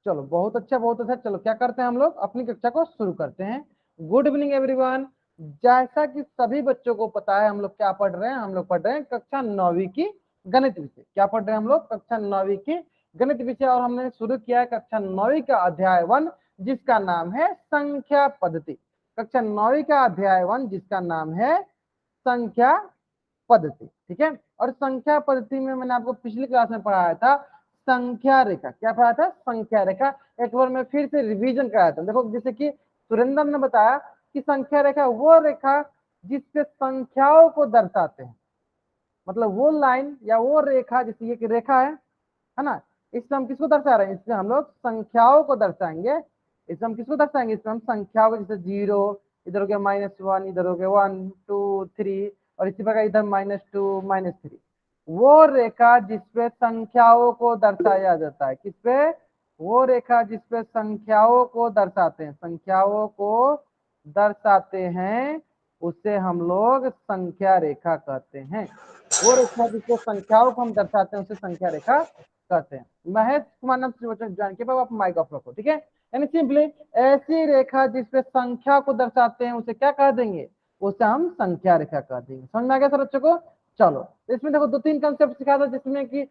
चलो बहुत अच्छा बहुत अच्छा। चलो क्या करते हैं हम लोग अपनी कक्षा को शुरू करते हैं। Good evening everyone. जैसा कि सभी बच्चों को पता है हम लोग क्या पढ़ रहे हैं, हम लोग पढ़ रहे हैं कक्षा 9वीं की गणित विषय। क्या पढ़ रहे हैं हम लोग? कक्षा 9वीं की गणित विषय। और हमने शुरू किया है कक्षा 9वीं का अध्याय 1 जिसका नाम है संख्या पद्धति। कक्षा 9वीं का अध्याय 1 जिसका नाम है संख्या पद्धति। ठीक है। और संख्या पद्धति में मैंने आपको पिछली क्लास में पढ़ाया था संख्या रेखा। क्या पढ़ाया था? संख्या रेखा। एक बार मैं फिर से रिवीजन कराया था। देखो जैसे कि सुरेंद्र ने बताया कि संख्या रेखा वो रेखा जिससे संख्याओं को दर्शाते हैं, मतलब वो लाइन या वो रेखा, जैसे ये रेखा है ना, इससे हम किसको दर्शा रहे हैं? इससे हम लोग संख्याओं को दर्शाएंगे। इससे हम किसको दर्शाएंगे? इससे हम संख्याओं को, जैसे 0, इधर हो गया -1, इधर हो गया 1 2 3, और इसी प्रकार इधर -2 -3। वो रेखा जिसपे संख्याओं को दर्शाया जाता है। किसपे? वो रेखा जिसपे संख्याओं को दर्शाते हैं, संख्याओं को दर्शाते हैं, उसे हम लोग संख्या रेखा कहते हैं। वो रेखा जिसपे संख्याओं को हम दर्शाते हैं उसे संख्या रेखा कहते हैं। महेश कुमार नाम से बच्चों जान के आप माइक ऑफ रखो। ठीक है। यानी सिंपली ऐसी रेखा जिसपे संख्या को दर्शाते हैं उसे क्या कह देंगे? उसे हम संख्या रेखा कह देंगे। समझ में आ गया सर बच्चों को? चलो इसमें देखो 2-3 कंसेप्ट सिखाया था, जिसमें कि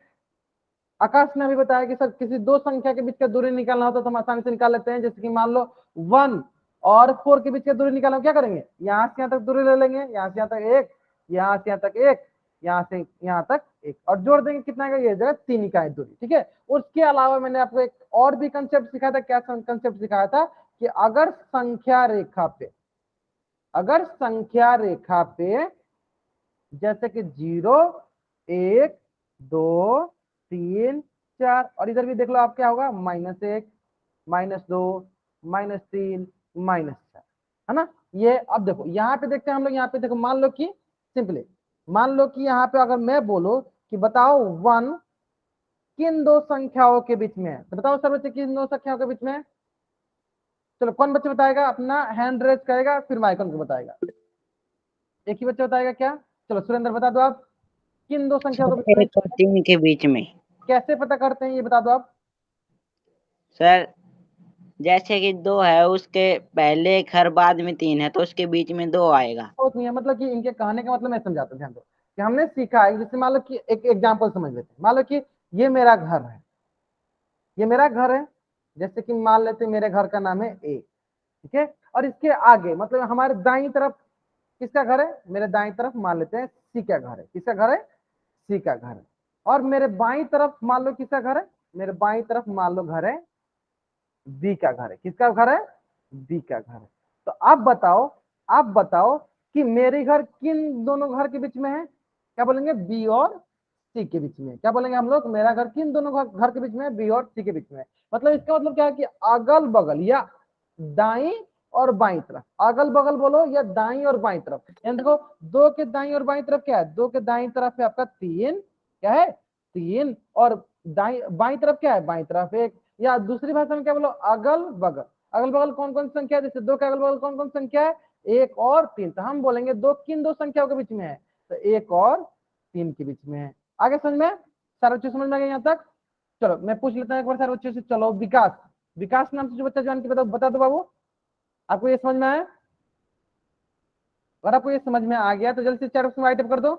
आकाश ने अभी बताया कि सर किसी दो संख्या के बीच का दूरी निकालना होता तो हम आसानी से निकाल लेते हैं। जैसे कि मान लो 1 और 4 के बीच का दूरी निकालना, क्या करेंगे? यहाँ से यहाँ तक दूरी ले लेंगे, यहाँ से यहाँ तक 1, यहाँ से यहाँ तक 1, यहाँ से यहाँ तक 1, और जोड़ देंगे कितना का? ये जगह 3 इकाई दूरी। ठीक है। उसके अलावा मैंने आपको एक और भी कंसेप्ट सिखाया था। क्या कंसेप्ट सिखाया था? कि अगर संख्या रेखा पे, अगर संख्या रेखा पे जैसे कि 0 1 2 3 4, और इधर भी देख लो आप क्या होगा? -1 -2 -3 -4, है ना। ये अब देखो यहाँ पे देखते हैं हम लोग। यहाँ पे देखो मान लो कि सिंपली मान लो कि यहाँ पे अगर मैं बोलो कि बताओ 1 किन दो संख्याओं के बीच में है, तो बताओ सर बच्चे किन दो संख्याओं के बीच में है? चलो कौन बच्चे बताएगा? अपना हैंड रेज करेगा फिर माइकन को बताएगा। एक ही बच्चा बताएगा क्या? चलो सुरेंद्र बता दो आप, किन दो संख्याओं के बीच में? 1 और 3 के बीच में। कैसे पता करते हैं ये बता दो आप। सर जैसे कि 2 है, उसके पहले 1 हर बाद में 3 है, तो उसके बीच में 2 आएगा। बहुत नहीं है, मतलब कि इनके कहने का मतलब मैं समझाता हूं, ध्यान दो कि हमने सीखा है। जैसे मान लो कि एक एग्जांपल समझ लेते हैं। मान लो कि ये मेरा घर है, ये मेरा घर है। जैसे कि मान लेते हैं मेरे घर का नाम है ए। ठीक है। और इसके आगे मतलब हमारे दाईं तरफ किसका घर है? मेरे दाईं तरफ मान लेते हैं सी का घर है। किसका घर है? सी का घर है। और मेरे बाईं तरफ मान लो किसका घर है? मेरे बाईं तरफ मान लो घर है बी का घर है। किसका घर है? बी का घर है। तो आप बताओ कि मेरे घर किन दोनों घर के बीच में है? क्या बोलेंगे? बी और सी के बीच में। क्या बोलेंगे हम लोग? मेरा घर किन दोनों घर के बीच में है? बी और सी के बीच में। मतलब इसका मतलब क्या है कि अगल बगल या दाई और बाई तरफ, अगल बगल बोलो या दाई और बाई तरफ। यानी देखो 2 के दाई और बाई तरफ क्या है? 2 के दाई तरफ है आपका 3, क्या है? 3, और दाई बाई तरफ क्या है? बाई तरफ 1। या दूसरी भाषा में क्या बोलो? अगल बगल। अगल बगल कौन कौन संख्या है? जैसे 2 के अगल बगल कौन कौन संख्या है? 1 और 3। तो हम बोलेंगे 2 किन दो संख्याओं के बीच में है? तो 1 और 3 के बीच में है। आगे समझ में? सारा बच्चे समझ में आ गया यहाँ तक? चलो मैं पूछ लेता हूँ एक बार सारे बच्चों से। चलो विकास, विकास नाम से जो बच्चा जान के बता दो बाबू, आपको ये समझ में आया? अगर आपको ये समझ में आ गया तो जल्दी से चैट बॉक्स में राइट अप कर दो,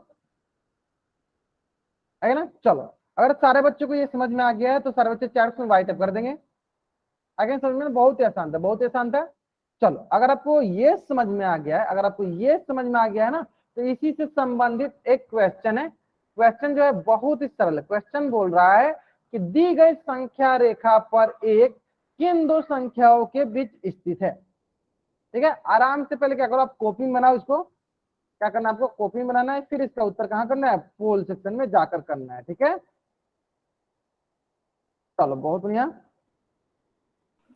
है ना। चलो अगर सारे बच्चों को ये समझ में आ गया है तो सारे बच्चे चैट बॉक्स में राइट अप कर देंगे। आगे समझ में? बहुत ही आसान था, बहुत ही आसान था। चलो अगर आपको ये समझ में आ गया है, अगर आपको ये समझ में आ गया है ना, तो इसी से संबंधित एक क्वेश्चन है। क्वेश्चन जो है बहुत ही सरल है। क्वेश्चन बोल रहा है कि दी गई संख्या रेखा पर एक किन दो संख्याओं के बीच स्थित है। ठीक है। आराम से पहले क्या करो, आप कॉपी में बनाओ इसको। क्या करना है आपको? कॉपी में बनाना है, फिर इसका उत्तर कहाँ करना है? पोल सेक्शन में जाकर करना है। ठीक है। चलो बहुत बढ़िया।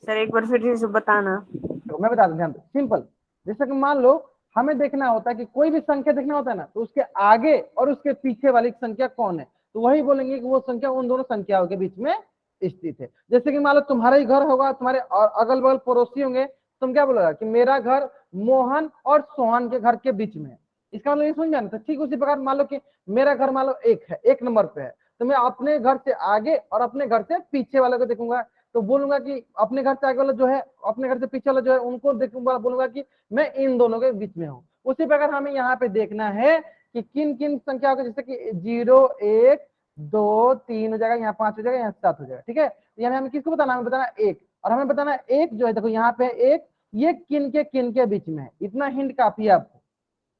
सर एक बार फिर से बताना। तो मैं बता दूं, ध्यान दो, सिंपल। जैसे कि मान लो हमें देखना होता है कि कोई भी संख्या देखना होता है ना, तो उसके आगे और उसके पीछे वाली संख्या कौन है, तो वही बोलेंगे कि वो संख्या उन दोनों संख्याओं के बीच में स्थित है। जैसे कि मान लो तुम्हारा ही घर होगा, तुम्हारे अगल बगल पड़ोसी होंगे, तुम क्या बोलोगा कि मेरा घर मोहन और सोहन के घर के बीच में है। इसका मतलब ये समझ में आना था। ठीक उसी प्रकार मान लो कि मेरा घर मान लो 1 है, 1 नंबर पे है, तो मैं अपने घर से आगे और अपने घर से पीछे वाले को देखूंगा। तो बोलूंगा कि अपने घर से आगे वाला जो है, अपने घर से पीछे वाला जो है, उनको देखूंगा, बोलूंगा कि मैं इन दोनों के बीच में हूँ। उसी प्रकार हमें यहाँ पे देखना है कि किन किन संख्याओं के, जैसे कि 0 1 2 3 हो जाएगा, यहाँ 5 हो जाएगा, यहाँ 7 हो जाएगा। ठीक है, यानी हमें किसको बताना, हमें बताना एक, और हमें बताना एक जो है, देखो यहाँ पे एक, ये किन के बीच में है, इतना हिंट काफी है आपको।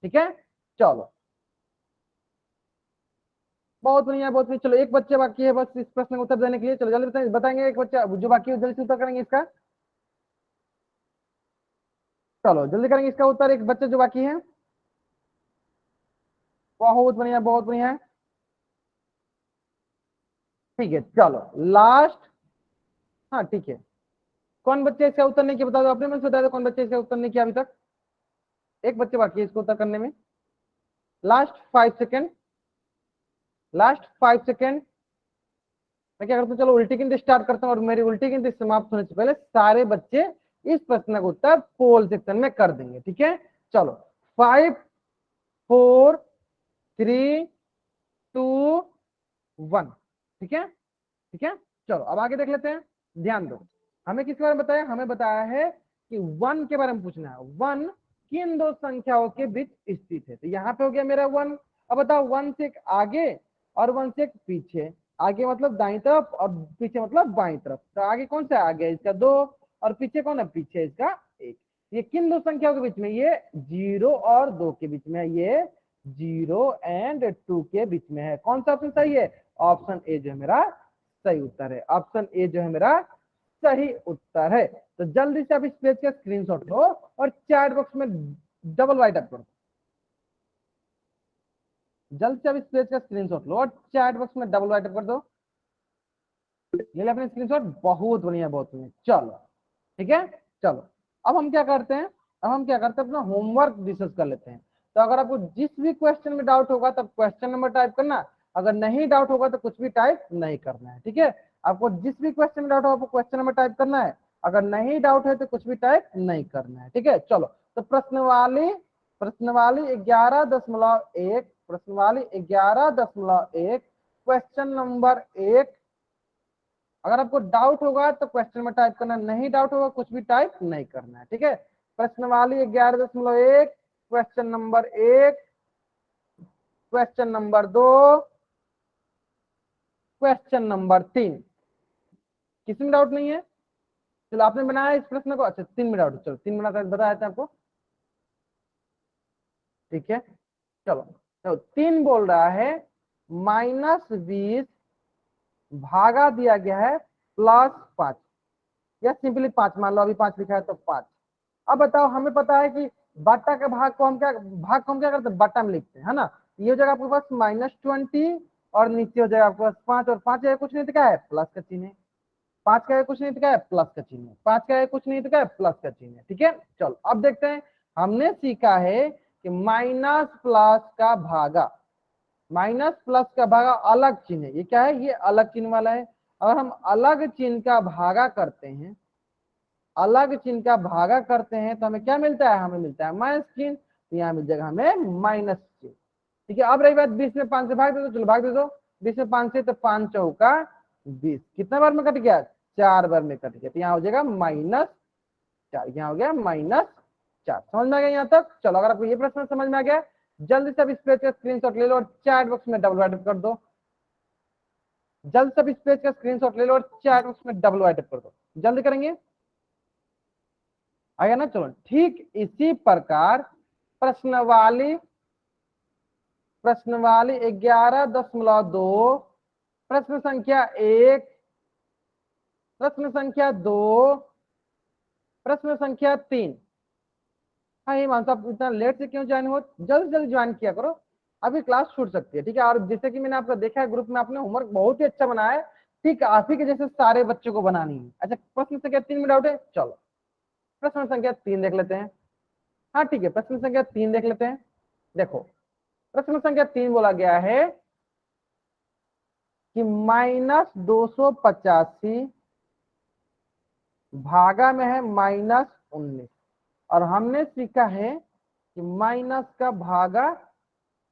ठीक है, चलो बहुत बढ़िया बहुत बढ़िया। चलो एक बच्चे बाकी है बस इस प्रश्न का उत्तर देने के लिए, चलो जल्दी बताएंगे एक बच्चा जो बाकी है, जल्दी से उत्तर करेंगे इसका। चलो जल्दी करेंगे इसका उत्तर, एक बच्चे जो बाकी है। बहुत बढ़िया बहुत बढ़िया। ठीक है चलो लास्ट, हाँ ठीक है। कौन बच्चे इसका उत्तर नहीं किया बता दो, अपने मन से बता दो कौन बच्चे इसका उत्तर नहीं किया अभी तक। एक बच्चे बाकी है इसको उत्तर करने में, लास्ट 5 सेकेंड, लास्ट 5 सेकेंड। मैं क्या करता हूँ, चलो उल्टी गिनती स्टार्ट करता हूँ, और मेरी उल्टी गिनती समाप्त होने से पहले सारे बच्चे इस प्रश्न का उत्तर पोल सेक्शन में कर देंगे। ठीक है, चलो 5 4 3 2 1। ठीक है ठीक है, चलो अब आगे देख लेते हैं। ध्यान दो, हमें किसके बारे में बताया, हमें बताया है कि 1 के बारे में पूछना है। 1 किन दो संख्याओं के बीच स्थित है, तो यहाँ पे हो गया मेरा 1। अब बताओ 1 से एक आगे और 1 से एक पीछे, आगे मतलब दाईं तरफ और पीछे मतलब बाईं तरफ, तो आगे कौन सा आगे इसका 2, और पीछे कौन है, पीछे इसका 1। ये किन दो संख्याओं के बीच में, ये 0 और 2 के बीच में है, ये 0 एंड 2 के बीच में है। कौन सा ऑप्शन सही है, ऑप्शन ए जो है मेरा सही उत्तर है, ऑप्शन ए जो है मेरा सही उत्तर है। तो जल्दी से आप इस पेज का स्क्रीनशॉट लो और चैट बॉक्स में डबल राइट अप करो, जल्द से आप इस पेज का स्क्रीनशॉट लो और चैट बॉक्स में डबल राइट अप कर दो। ये ले अपने स्क्रीनशॉट, बहुत बढ़िया बहुत बढ़िया। चलो ठीक है, चलो अब हम क्या करते हैं, अब हम क्या करते हैं, अपना होमवर्क डिस्कस कर लेते हैं। तो अगर आपको जिस भी क्वेश्चन में डाउट होगा तब क्वेश्चन नंबर टाइप करना, अगर नहीं डाउट होगा तो कुछ भी टाइप नहीं करना है। ठीक है, आपको जिस भी क्वेश्चन में डाउट होगा आपको क्वेश्चन नंबर टाइप करना है, अगर नहीं डाउट है तो कुछ भी टाइप नहीं करना है। ठीक है, चलो तो प्रश्नवाली 11.1, प्रश्नवाली 11.1 क्वेश्चन नंबर 1। अगर आपको डाउट होगा तो क्वेश्चन में टाइप करना, नहीं डाउट होगा कुछ भी टाइप नहीं करना है। ठीक है, प्रश्नवाली 11.1 question number 1, question number 2, question number 3। किसी में डाउट नहीं है, चलो आपने बनाया इस प्रश्न को, अच्छा 3 में डाउट, चलो 3 बना बताया था आपको। ठीक है, चलो तो 3 बोल रहा है -20 भागा दिया गया है +5, या सिंपली 5 मान लो, अभी 5 लिखा है तो 5। अब बताओ, हमें पता है कि बट्टा के भाग को हम क्या करते हैं, बट्टा में लिखते हैं, है ना। ये हो जाएगा आपके पास -20 और नीचे हो जाएगा आपके पास 5, और 5 कुछ नहीं दिखा है प्लस का चिन्ह है, 5 का कुछ नहीं दिखा है प्लस का चिन्ह है, 5 का कुछ नहीं दिखा है प्लस का चिन्ह है। ठीक है, चलो अब देखते हैं, हमने सीखा है कि माइनस प्लस का भागा, माइनस प्लस का भागा अलग चिन्ह है, ये क्या है, ये अलग चिन्ह वाला है। अगर हम अलग चिन्ह का भागा करते हैं, अलग चिन्ह का भागा करते हैं तो हमें क्या मिलता है, हमें मिलता है माइनस चिन्ह, तो यहाँ मिल जाएगा हमें माइनस चिन्ह। ठीक है, अब रही बात 20 में 5 से भाग दे दो, चलो भाग दे दो 20 में 5 से, तो 5 चौका 20, कितना बार में कट गया, 4 बार में कट गया, तो यहाँ हो जाएगा -4, यहाँ हो गया -4। समझ में आ गया यहाँ तक। चलो अगर आपको ये प्रश्न समझ में आ गया, जल्दी से अब इस पेज का स्क्रीनशॉट ले लो और चैट बॉक्स में डबल राइट कर दो, जल्द से अब इस पेज का स्क्रीनशॉट ले लो और चैट बॉक्स में डबल राइट कर दो, जल्दी करेंगे, आया ना। चलो ठीक इसी प्रकार प्रश्नवाली 11.2, प्रश्न संख्या 1, प्रश्न संख्या 2, प्रश्न संख्या 3। हाँ ये मान साहब इतना लेट से क्यों ज्वाइन हो, जल्दी जल्दी ज्वाइन किया करो, अभी क्लास छूट सकती है। ठीक है, और जैसे कि मैंने आपका देखा है ग्रुप में, आपने होमवर्क बहुत ही अच्छा बनाया है, ठीक आप ही के जैसे सारे बच्चों को बनानी है। अच्छा प्रश्न संख्या 3 में डाउट है, चलो प्रश्न संख्या 3 देख लेते हैं। हाँ ठीक है, प्रश्न संख्या 3 देख लेते हैं। देखो प्रश्न संख्या 3 बोला गया है कि -285 भागा में है -19, और हमने सीखा है कि माइनस का भागा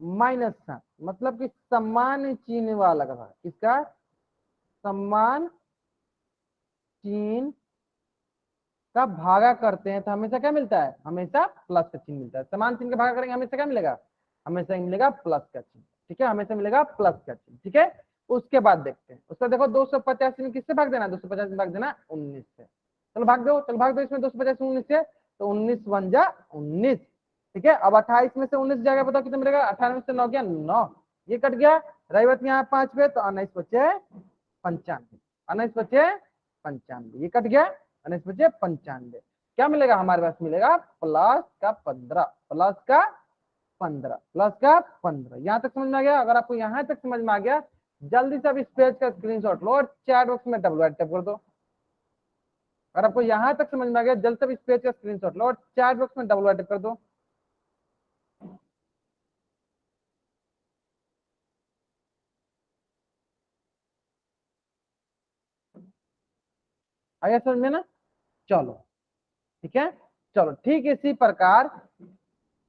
-7, मतलब कि समान चिन्ह वाला का भाग, किसका, समान चिन्ह का भागा करते हैं तो हमेशा क्या मिलता है, हमेशा प्लस का चिन्ह मिलता है। समान चिन्ह का भागा करेंगे हमेशा क्या मिलेगा, हमेशा मिलेगा प्लस का चिन्ह। ठीक है, हमेशा मिलेगा प्लस का चिन्ह। ठीक है, उसके बाद देखते हैं, उसका देखो 285 में किससे भाग देना, 250 में भाग देना 19 से। चलो भाग दो, चलो भाग दो इसमें 250 में 19 से, तो 19 वन जा 19। ठीक है, अब 28 में से 19 जाएगा, बताओ कितना मिलेगा, 18 में से 9 गया 9, ये कट गया। रही बात यहाँ 5 पे, तो 19 बचे 95, 19 बचे 95, ये कट गया, 19 बचे 95। क्या मिलेगा हमारे पास, मिलेगा प्लस का 15, प्लस का 15, प्लस का 15। यहाँ तक समझ में आ गया। अगर आपको यहाँ तक समझ में आ गया, जल्दी से अब इस पेज का स्क्रीनशॉट लो और चैट बॉक्स में डबल टाइप कर दो। अगर आपको यहाँ तक समझ में आ गया, जल्दी से इस पेज का स्क्रीनशॉट लो और चैट बॉक्स में डबल टाइप कर दो। आया समझ में ना, चलो ठीक है। चलो ठीक इसी प्रकार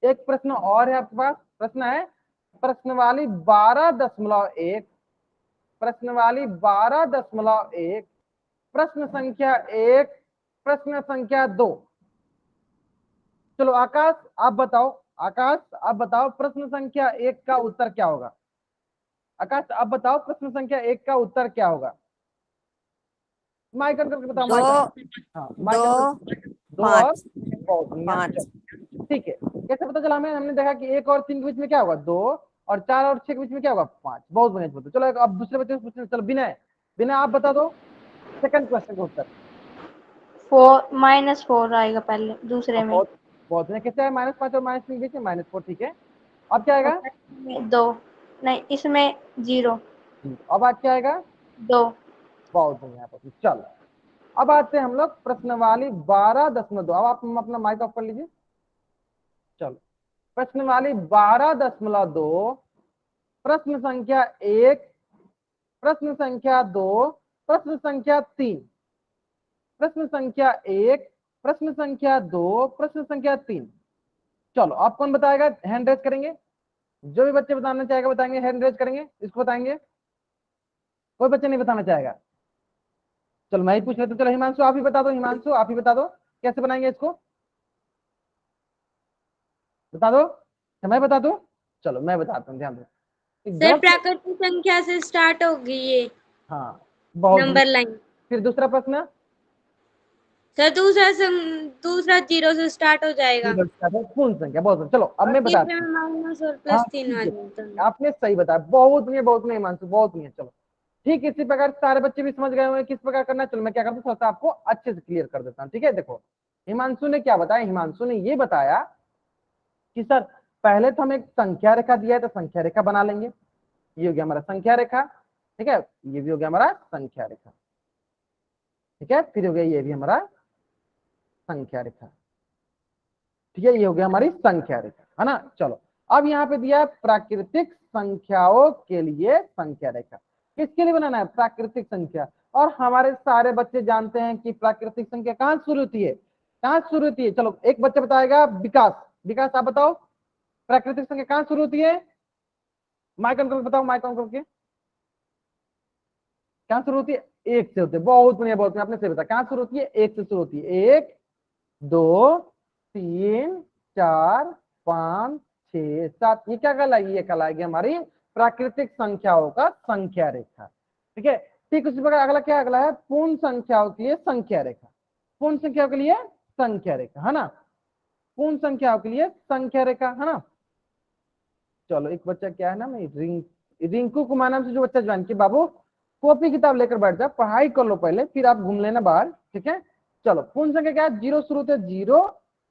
एक प्रश्न और है आपके पास, प्रश्न है प्रश्नवाली 12.1, प्रश्नवाली 12.1, प्रश्न संख्या 1, प्रश्न संख्या 2। चलो आकाश आप बताओ, आकाश आप बताओ प्रश्न संख्या 1 का उत्तर क्या होगा। आकाश आप बताओ प्रश्न संख्या 1 का उत्तर क्या होगा। माइक करके बताओ, माइक हाँ माइक दो और 5। ठीक है, कैसे पता चला हमें, हमने देखा कि 1 और 3 के बीच में क्या होगा 2, और 4 और 6 के बीच में क्या होगा 5। बहुत बढ़िया। चलो अब दूसरे बच्चे से पूछते, चलो विनय, विनय आप बता दो सेकंड क्वेश्चन का उत्तर। 4 आएगा पहले दूसरे में। बहुत बहुत बढ़िया, कैसे है, -5 और -3 के बीच में -4। ठीक है, अब क्या आएगा, 2 नहीं, इसमें 0। अब आज क्या आएगा 2। बहुत बढ़िया। चलो अब आते हैं हम लोग प्रश्नवाली 12.2। अब आप अपना माइक ऑफ कर लीजिए। चलो प्रश्नवाली 12.2, प्रश्न संख्या 1, प्रश्न संख्या 2, प्रश्न संख्या 3, प्रश्न संख्या 1, प्रश्न संख्या 2, प्रश्न संख्या 3। चलो आप कौन बताएगा, हैंड रेज करेंगे, जो भी बच्चे बताना चाहेगा बताएंगे, हैंड रेज करेंगे, इसको बताएंगे। कोई बच्चे नहीं बताना चाहेगा, चलो मैं ही पूछ लेता हूं। चलो हिमांशु आप ही बता दो, हिमांशु आप ही बता दो कैसे बनाएंगे इसको, बता दो। मैं बता दूं, चलो मैं बताता हूँ, ध्यान दो। सर प्राकृतिक संख्या से स्टार्ट होगी ये हाँ बहुत नंबर लाइन। फिर दूसरा प्रश्न, सर दूसरा 0 से स्टार्ट हो जाएगा। पूर्ण संख्या, बहुत। चलो अब मैं बताता तीसरे हूँ। में माइनस और हाँ प्लस 3 आ ठीक जाता है, है। आपने सही बताया, बहुत नहीं, बहुत नहीं हिमांशु, बहुत नहीं है। चलो ठीक इसी प्रकार सारे बच्चे भी समझ गए होंगे किस प्रकार करना है। चलो मैं क्या करता हूँ, थोड़ा सा आपको अच्छे से क्लियर कर देता हूँ। ठीक है, देखो हिमांशु ने क्या बताया, हिमांशु ने ये बताया कि सर पहले तो हमें एक संख्या रेखा दिया है, तो संख्या रेखा बना लेंगे, ये हो गया हमारा संख्या रेखा। ठीक है, ये भी हो गया हमारा संख्या रेखा। ठीक है, फिर हो गया ये भी हमारा संख्या रेखा। ठीक है, ये हो गया हमारी संख्या रेखा, है ना। चलो अब यहाँ पे दिया है प्राकृतिक संख्याओं के लिए संख्या रेखा। किसके लिए बनाना है, प्राकृतिक संख्या। और हमारे सारे बच्चे जानते हैं कि प्राकृतिक संख्या कहाँ शुरू होती है, कहाँ शुरू होती है। चलो एक बच्चा बताएगा, विकास, विकास आप बताओ प्राकृतिक संख्या कहाँ शुरू होती है, माइक ऑन करके बताओ, माइक ऑन करके। कहाँ शुरू होती है, 1 से होती है, बहुत बढ़िया, बहुत बढ़िया, आपने सही बताया, कहाँ शुरू होती है, 1 से शुरू होती है। 1 2 3 4 5 6 7, ये क्या कहलाएगी, ये कहलाएगी हमारी प्राकृतिक संख्याओं का संख्या रेखा। ठीक है, ठीक उसी प्रकार अगला क्या, अगला है पूर्ण संख्याओं के लिए संख्या रेखा। पूर्ण संख्याओं के लिए संख्या रेखा, है ना, पूर्ण संख्याओं के लिए संख्या रेखा, है ना। चलो एक बच्चा क्या है ना, मैं रिंकू कुमार नाम से जो बच्चा ज्वाइन किया, बाबू कॉपी किताब लेकर बैठ जा, पढ़ाई कर लो पहले, फिर आप घूम लेना बाहर। ठीक है, चलो पूर्ण संख्या क्या है, 0 शुरू होते हैं, 0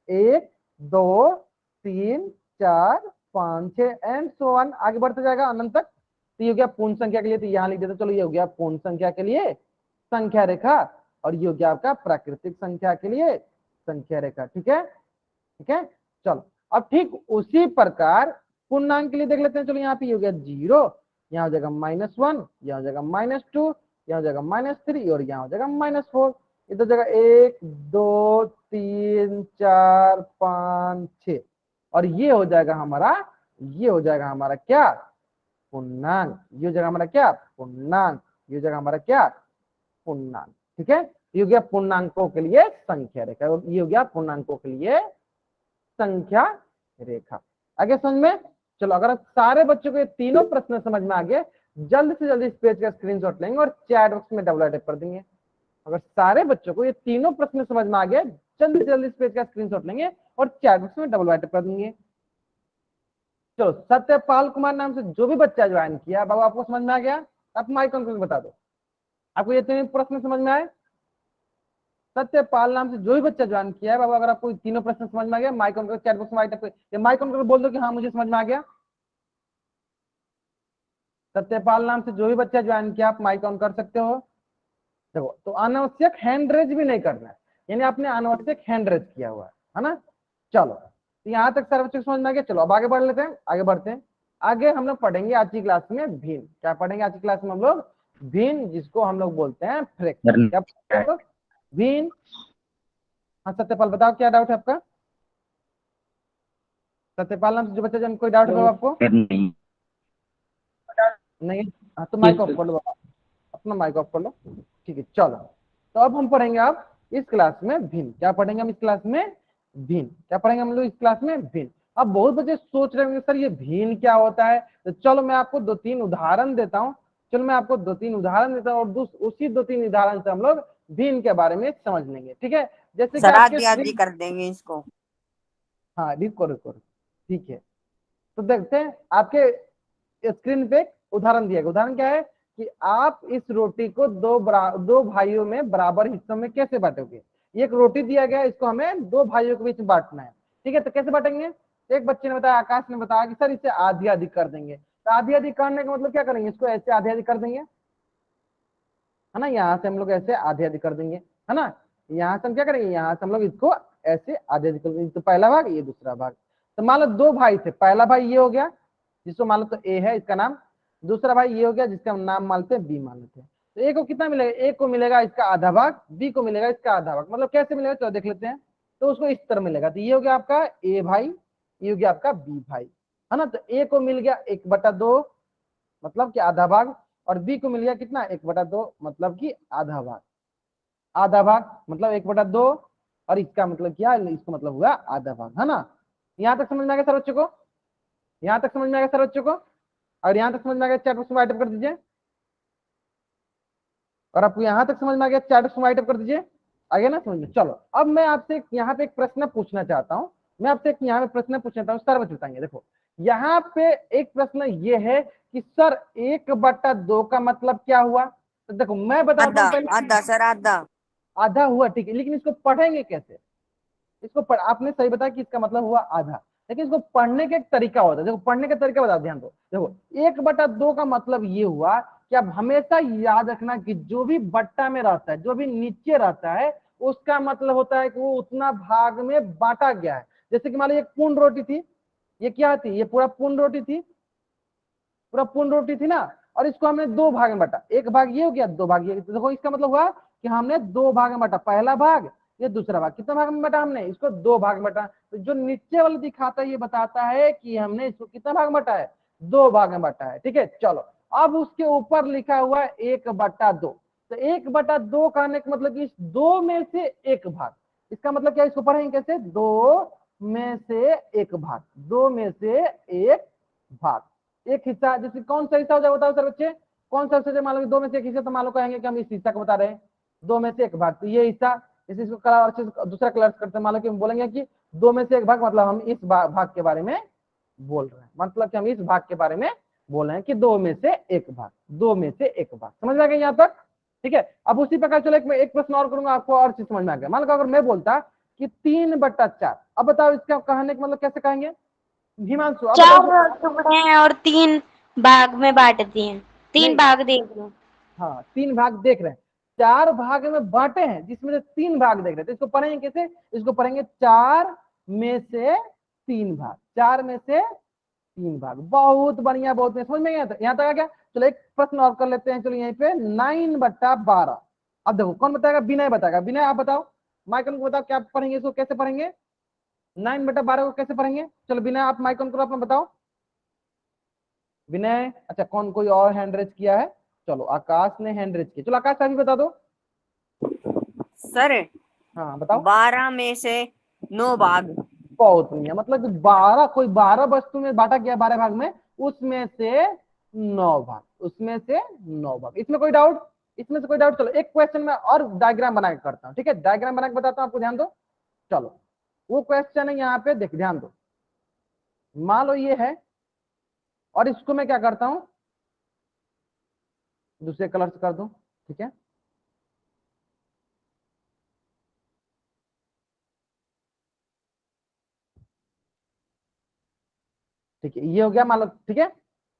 1 2 3 4 5 6 एंड सो ऑन, आगे बढ़ते जाएगा अनंत तक। तो ये हो गया पूर्ण संख्या के लिए, तो यहाँ लिख देते, चलो ये हो गया पूर्ण संख्या के लिए संख्या रेखा, और ये हो गया आपका प्राकृतिक संख्या के लिए संख्या रेखा। ठीक है, ठीक है, चलो अब ठीक उसी प्रकार पूर्णांक के लिए देख लेते हैं। चलो यहाँ पे हो गया 0, यहाँ हो जाएगा -1, यहाँ हो जाएगा -2, यहाँ हो जाएगा -3, और यहाँ हो जाएगा -4। इधर जगह 1 2 3 4 5 6, और ये हो जाएगा हमारा, ये हो जाएगा हमारा क्या, पूर्णांक। ये हो जाएगा हमारा क्या, पूर्णांक। ये हो जाएगा हमारा क्या, पूर्णांक। ठीक है, ये हो गया पूर्णांकों के लिए संख्या रेखा, ये हो गया पूर्णांकों के लिए संख्या रेखा। आगे समझ में? चलो अगर सारे बच्चों को ये तीनों प्रश्न समझ में आ गए, जल्द से जल्द इस पेज का स्क्रीनशॉट लेंगे और चैट बॉक्स में डबल टाइप कर देंगे। अगर सारे बच्चों को ये तीनों प्रश्न समझ में आ गए, जल्द से जल्द इस पेज का स्क्रीनशॉट लेंगे और चैट बॉक्स में डबल टाइप कर देंगे। चलो सत्यपाल कुमार नाम से जो भी बच्चा ज्वाइन किया, बाबू आपको समझ में आ गया? आप माइक ऑन करके बता दो, आपको ये तीन प्रश्न समझ में आए? सत्यपाल नाम से जो भी बच्चा ज्वाइन किया है, बाबा अगर आपको तीनों प्रश्न समझ में आ गया, माइक ऑन करके चैट बॉक्स में माइक ऑन करके बोल दो कि हाँ मुझे समझ में आ गया। सत्यपाल नाम से जो भी बच्चा ज्वाइन किया, आप माइक ऑन कर सकते हो। देखो तो अनावश्यक हैंड रेज भी नहीं करना है, यानी आपने अनावश्यक हैंड रेज किया हुआ है ना। चलो तो यहाँ तक सारे बच्चों को समझ में आ गया। चलो अब आगे बढ़ लेते हैं, आगे बढ़ते हैं। आगे हम लोग पढ़ेंगे आज की क्लास में भिन्न। क्या पढ़ेंगे आज की क्लास में हम लोग? भिन्न, जिसको हम लोग बोलते हैं फ्रैक्शन। क्या पढ़ेंगे हम लोग? भिन्न। हाँ सत्यपाल बताओ क्या डाउट है आपका? सत्यपाल नाम से जो बच्चा जन कोई डाउट है आपको? नहीं? हाँ तो माइक ऑफ कर लो, अपना माइक ऑफ कर लो। ठीक है चलो, तो अब हम पढ़ेंगे आप इस क्लास में भिन्न। क्या पढ़ेंगे हम इस क्लास में? भिन्न। क्या पढ़ेंगे हम लोग इस क्लास में? भिन्न। अब बहुत बच्चे सोच रहे होंगे सर ये भिन्न क्या होता है, तो चलो मैं आपको 2-3 उदाहरण देता हूँ। चलो मैं आपको 2-3 उदाहरण देता हूँ और उसी 2-3 उदाहरण से हम लोग भिन्न के बारे में समझ लेंगे। ठीक है, जैसे कि सर आपके आधी आधी कर देंगे इसको। हाँ रुको रुको, ठीक है। तो देखते हैं आपके स्क्रीन पे एक उदाहरण दिया गया। उदाहरण क्या है कि आप इस रोटी को दो भाइयों में बराबर हिस्सों में कैसे बांटोगे। एक रोटी दिया गया, इसको हमें 2 भाइयों के बीच में बांटना है। ठीक है, तो कैसे बांटेंगे? एक बच्चे ने बताया, आकाश ने बताया कि सर इसे आधी आधी कर देंगे। तो आधी आधी करने का मतलब क्या करेंगे? इसको ऐसे आधी आधी कर देंगे, है ना। यहाँ से हम लोग ऐसे आधी आधी कर देंगे, है ना। यहाँ से हम क्या करेंगे? यहाँ से हम लोग इसको ऐसे आधी आधी कर देंगे। तो पहला भाग, ये दूसरा भाग। तो मान लो 2 भाई थे, पहला भाई ये हो गया जिसको मान लो तो ए है इसका नाम, दूसरा भाई ये हो गया जिसका हम नाम मानते हैं बी मान लेते हैं। तो ए को कितना मिलेगा? ए को मिलेगा इसका आधा भाग, बी को मिलेगा इसका आधा भाग। मतलब कैसे मिलेगा चलो देख लेते हैं। तो उसको इस तरह मिलेगा, तो ये हो गया आपका ए भाई, ये हो गया आपका बी भाई, है ना। तो ए को मिल गया 1/2 मतलब कि आधा भाग, और बी को मिल गया कितना? 1/2 मतलब कि आधा भाग। आधा भाग मतलब 1/2, और इसका मतलब क्या? इसका मतलब हुआ आधा भाग, है ना। यहाँ तक समझ में आ गया सर बच्चों को? यहाँ तक समझ में आ गया सर बच्चों को? और यहाँ तक समझ में आ गया चैट बॉक्स में राइट अप कर दीजिए। और आपको यहाँ तक समझ में आ गया चैट बॉक्स में राइट अप कर दीजिए। आगे ना समझ में? चलो अब मैं आपसे यहाँ पे एक प्रश्न पूछना चाहता हूँ। मैं आपसे एक यहाँ पे प्रश्न पूछना चाहता हूँ, सारे बच्चे बताएंगे। देखो यहाँ पे एक प्रश्न ये है कि सर 1/2 का मतलब क्या हुआ? तो देखो मैं बताता आधा हूँ पहले। आधा सर आधा। आधा हुआ, ठीक है, लेकिन इसको पढ़ेंगे कैसे? इसको आपने सही बताया कि इसका मतलब हुआ आधा, लेकिन इसको पढ़ने का एक तरीका होता है। देखो पढ़ने का तरीका बता, ध्यान दो। देखो 1/2 का मतलब ये हुआ कि आप हमेशा याद रखना कि जो भी बट्टा में रहता है, जो भी नीचे रहता है, उसका मतलब होता है कि वो उतना भाग में बांटा गया है। जैसे कि मान लो एक पूर्ण रोटी थी, ये क्या थी? ये पूरा पूर्ण रोटी थी, पूरा पूर्ण रोटी थी ना, और इसको हमने 2 भाग में बांटा। एक भाग ये हो गया, 2 भाग ये। तो देखो इसका मतलब हुआ कि हमने 2 भाग में बांटा, पहला भाग ये दूसरा भाग। कितना भाग में बांटा हमने? इसको 2 भाग में बांटा। तो जो नीचे वाला दिखाता है ये बताता है कि हमने इसको कितना भाग में बांटा है? 2 भाग में बांटा है। ठीक है चलो, अब उसके ऊपर लिखा हुआ है 1/2। तो 1/2 कहने का मतलब इस 2 में से 1 भाग। इसका मतलब क्या? इसको पढ़ेंगे कैसे? 2 में से 1 भाग, 2 में से 1 भाग, एक हिस्सा। जैसे कौन सा हिस्सा हो जाए बताओ सर बच्चे? कौन सा हिस्सा? मान लो 2 में से 1 हिस्सा, तो मान लो कहेंगे कि हम इस हिस्सा को बता रहे हैं, 2 में से 1 भाग। तो ये हिस्सा, इसको कलर अच्छे से दूसरा कलर करते हैं। मान लो कि हम बोलेंगे कि 2 में से 1 भाग, मतलब हम इस भाग के बारे में बोल रहे हैं, मतलब कि हम इस भाग के बारे में बोल रहे हैं कि 2 में से 1 भाग, 2 में से 1 भाग। समझ में आ गया यहाँ तक? ठीक है, अब उसी प्रकार चलो एक प्रश्न और करूंगा, आपको और चीज समझ में आ गया। मान लो अगर मैं बोलता कि 3/4, अब बताओ इसका कहने का मतलब कैसे कहेंगे? हिमांशु अब बताओ। 4 टुकड़े हैं और 3 भाग में बांट दिए हैं। 3 नहीं, भाग देख लो। हाँ 3 भाग देख रहे हैं, 4 भाग में बांटे हैं जिसमें से 3 भाग देख रहे हैं। तो इसको पढ़ेंगे कैसे? इसको पढ़ेंगे 4 में से 3 भाग, 4 में से 3 भाग। बहुत बढ़िया, बहुत बढ़िया, समझ में गया? यहाँ तक आ गया। चलो एक प्रश्न और कर लेते हैं। चलो यहीं पे 9/12। अब देखो कौन बताएगा? विनय बताएगा। विनय आप बताओ, माइकन को बताओ क्या पढ़ेंगे, इसको कैसे पढ़ेंगे? 9/12 को कैसे पढ़ेंगे? चलो विनय आप माइकन को अपना बताओ। विनय, अच्छा कौन कोई और हैंड रेज किया है? चलो आकाश ने हैंड रेज किया। चलो आकाश अभी बता दो। सर हाँ बताओ। 12 में से 9 भाग। बहुत बढ़िया, मतलब कि 12, कोई 12 वस्तु में बांटा गया 12 भाग में, उसमें से 9 भाग, उसमें से 9 भाग। इसमें कोई डाउट, इसमें से कोई डाउट? चलो एक क्वेश्चन में और डायग्राम बना के करता हूँ, ठीक है? डायग्राम बना के बताता हूँ आपको, ध्यान दो। चलो वो क्वेश्चन है यहाँ पे, देख ध्यान दो। मान लो ये है, और इसको मैं क्या करता हूँ, दूसरे कलर से कर दूं, ठीक है? ठीक है, ये हो गया मान लो, ठीक है?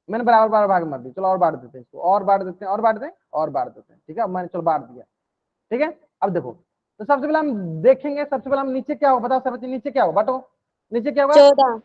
मैंने बराबर बराबर भाग मार दी, चलो और बांट देते हैं इसको, और बांट देते हैं, और बांट दें, और बांट देते हैं, ठीक है? मैंने चलो बांट दिया, ठीक है? अब देखो, तो सबसे पहले हम देखेंगे, सबसे पहले हम नीचे क्या होगा, बताओ सब बच्चे, नीचे क्या होगा, बांटो। नीचे क्या होगा? 14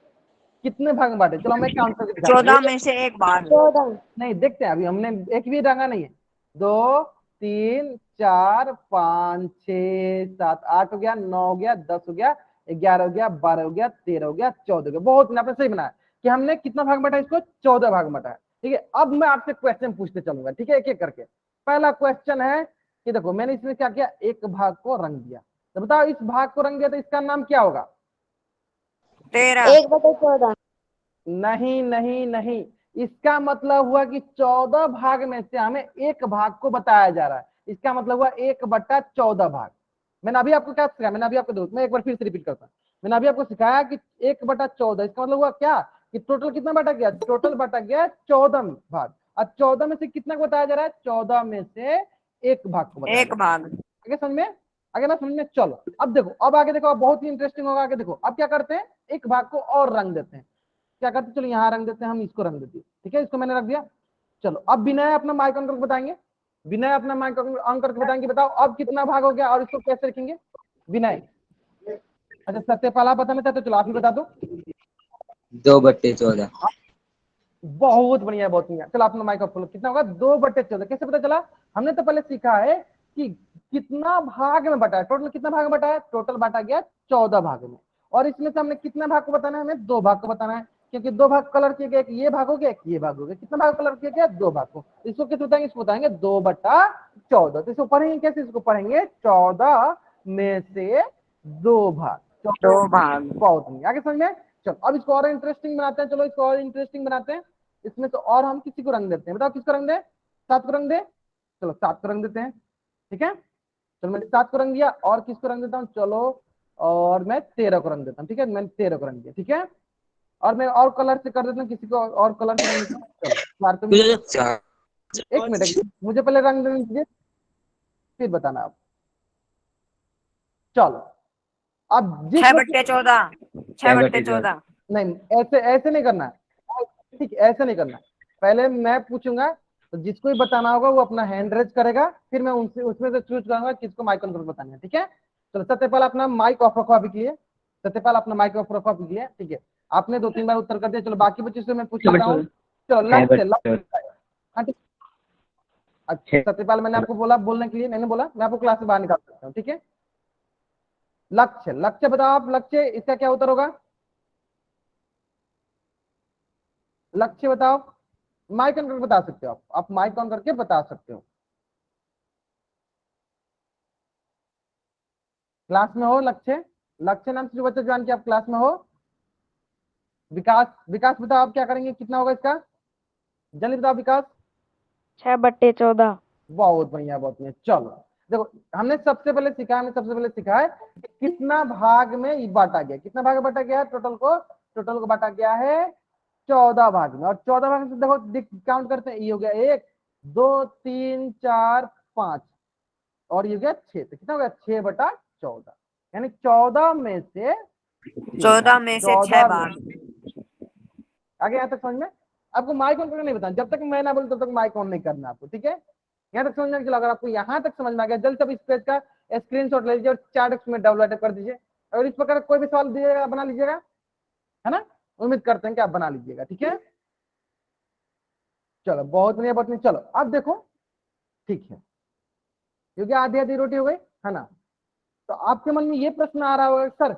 कितने भाग में बांटे? चलो मैं काउंट करके दिखाता हूँ। 14 में से 1 भाग। 14 नहीं देखते हैं, अभी हमने एक भी रंगा नहीं है। 2 3 4 5 6 7 8 हो गया, 9 हो गया, 10 हो गया, 11 हो गया, 12 हो गया, 13 हो गया, 14 हो गया। बहुत आपने सही बनाया कि हमने कितना भाग बांटा इसको, 14 भाग बांटा है, ठीक है? अब मैं आपसे क्वेश्चन पूछते चलूंगा, ठीक है, एक एक करके। पहला क्वेश्चन है कि देखो मैंने इसमें क्या किया, एक भाग को रंग दिया, तो बताओ इस भाग को रंग दिया तो इसका नाम क्या होगा? 13। 1/14 नहीं नहीं नहीं, इसका मतलब हुआ कि 14 भाग में से हमें एक भाग को बताया जा रहा है, इसका मतलब हुआ 1/14 भाग। मैंने अभी आपको क्या सिखाया, मैंने अभी आपको दो, मैं एक बार फिर से रिपीट करता हूँ। मैंने अभी आपको सिखाया कि 1/14, इसका मतलब हुआ क्या कि टोटल कितना बांटा गया, टोटल बांटा गया 14 भाग। अब 14 में से कितना को बताया जा रहा है, 14 में से एक भाग को बताया जा 1 रहा है। भाग। आगे समझ में, आगे ना समझ में? चलो अब देखो, अब आगे देखो, अब बहुत ही इंटरेस्टिंग होगा। आगे देखो, अब क्या करते हैं, एक भाग को और रंग देते हैं। क्या करते, चलो यहाँ रंग देते हैं, हम इसको रंग देते हैं, ठीक है? इसको मैंने रख दिया। चलो अब विनय अपना माइक ऑन करके बताएंगे, विनय अपना माइक ऑन करके बताएंगे, बताओ अब कितना भाग हो गया और इसको कैसे लिखेंगे, विनय? अच्छा सत्यपाल आप बताना चाहते हो, चलो आप ही बता दो। 2/14। बहुत बढ़िया, बहुत बढ़िया। चलो अपना माइक ऑफ खोलो, कितना होगा, 2/14। कैसे पता चला? हमने तो पहले सीखा है कि कितना भाग में बटा है, टोटल कितना भाग में बटा है, टोटल बांटा गया 14 भाग में, और इसमें से हमने कितना भाग को बताना है, हमें 2 भाग को बताना है, क्योंकि 2 भाग कलर किए गए, एक ये भाग हो गया, एक ये भाग हो गया। कितना भाग कलर किया गया, 2 भाग को। इसको किस बताएंगे, इसको बताएंगे 2/14। तो इसको पढ़ेंगे कैसे, इसको पढ़ेंगे 14 में से 2 भाग, 2 भाग। बहुत नहीं, आगे समझ में? चलो अब इसको और इंटरेस्टिंग बनाते हैं, चलो इसको और इंटरेस्टिंग बनाते हैं। इसमें तो और हम किसी को रंग देते हैं, बताओ किसको रंग दे, 7 को रंग दे, चलो 7 को रंग देते हैं, ठीक है? चलो मैंने 7 को रंग दिया, और किसको रंग देता हूँ, चलो और मैं 13 को रंग देता हूँ, ठीक है? मैंने 13 को रंग दिया, ठीक है? और मैं और कलर से कर देता हूँ, किसी को और कलर से रंग देता हूँ। चलो 4 को भी, एक मिनट मुझे पहले रंग देने दीजिए, फिर बताना आप। चलो अब जिस 6/14। 6/14। नहीं, ऐसे ऐसे नहीं करना है, ठीक, ऐसे नहीं करना है। पहले मैं पूछूंगा, तो जिसको भी बताना होगा वो अपना हैंड रेज करेगा, फिर मैं उनसे उसमें से चूज करूंगा किसको माइक ऑन करके बताना है, ठीक है? चलो सत्यपाल अपना माइक ऑफ रखो अभी के लिए, सत्यपाल अपना माइक ऑफ रखो अभी के लिए, ठीक है? आपने 2-3 बार उत्तर कर दिया, चलो बाकी बच्चों से मैं पूछ लेता हूँ। चलो लक्ष्य, हाँ ठीक। अच्छा सत्यपाल, मैंने आपको बोला बोलने के लिए, मैंने बोला मैं आपको क्लास से बाहर निकाल सकता हूँ, ठीक है? लक्ष्य, लक्ष्य बताओ आप, लक्ष्य इसका क्या उत्तर होगा, लक्ष्य बताओ। माइक ऑन करके बता सकते हो आप माइक ऑन करके बता सकते हो। क्लास में हो लक्ष्य, लक्ष्य नाम से जो बच्चा ज्वाइन किया, आप क्लास में हो? विकास, विकास बताओ आप क्या करेंगे, कितना होगा इसका, जल्दी बताओ विकास। 6/14 बहुत बढ़िया, बहुत बढ़िया। चलो देखो, हमने सबसे पहले सीखा है कि कितना भाग में ये बांटा गया, कितना भाग में बांटा गया है, टोटल को बांटा गया है 14 भाग में। और 14 भाग में देखो काउंट करते हैं, ये हो गया 1 2 3 4 5, और ये हो गया 6, तो कितना हो गया, 6/14, यानी 14 में से 14 में से 6 भाग। आगे यहाँ तक समझ में? आपको माइक ऑन करके नहीं बताना, जब तक मैं ना बोलूं तब तक माइक ऑन नहीं करना आपको, ठीक है? यहाँ तक समझ में चला, अगर आपको यहाँ तक समझ में आ गया, जल्द से इस पेज का स्क्रीनशॉट ले लीजिए और चैट में डाउनलोड कर दीजिए। और इस प्रकार कोई भी सवाल दीजिएगा, बना लीजिएगा, है ना? उम्मीद करते हैं कि आप बना लीजिएगा, ठीक है? चलो बहुत बढ़िया, बहुत बढ़िया। चलो अब देखो, ठीक है, क्योंकि आधी आधी रोटी हो गई, है ना? तो आपके मन में ये प्रश्न आ रहा होगा, सर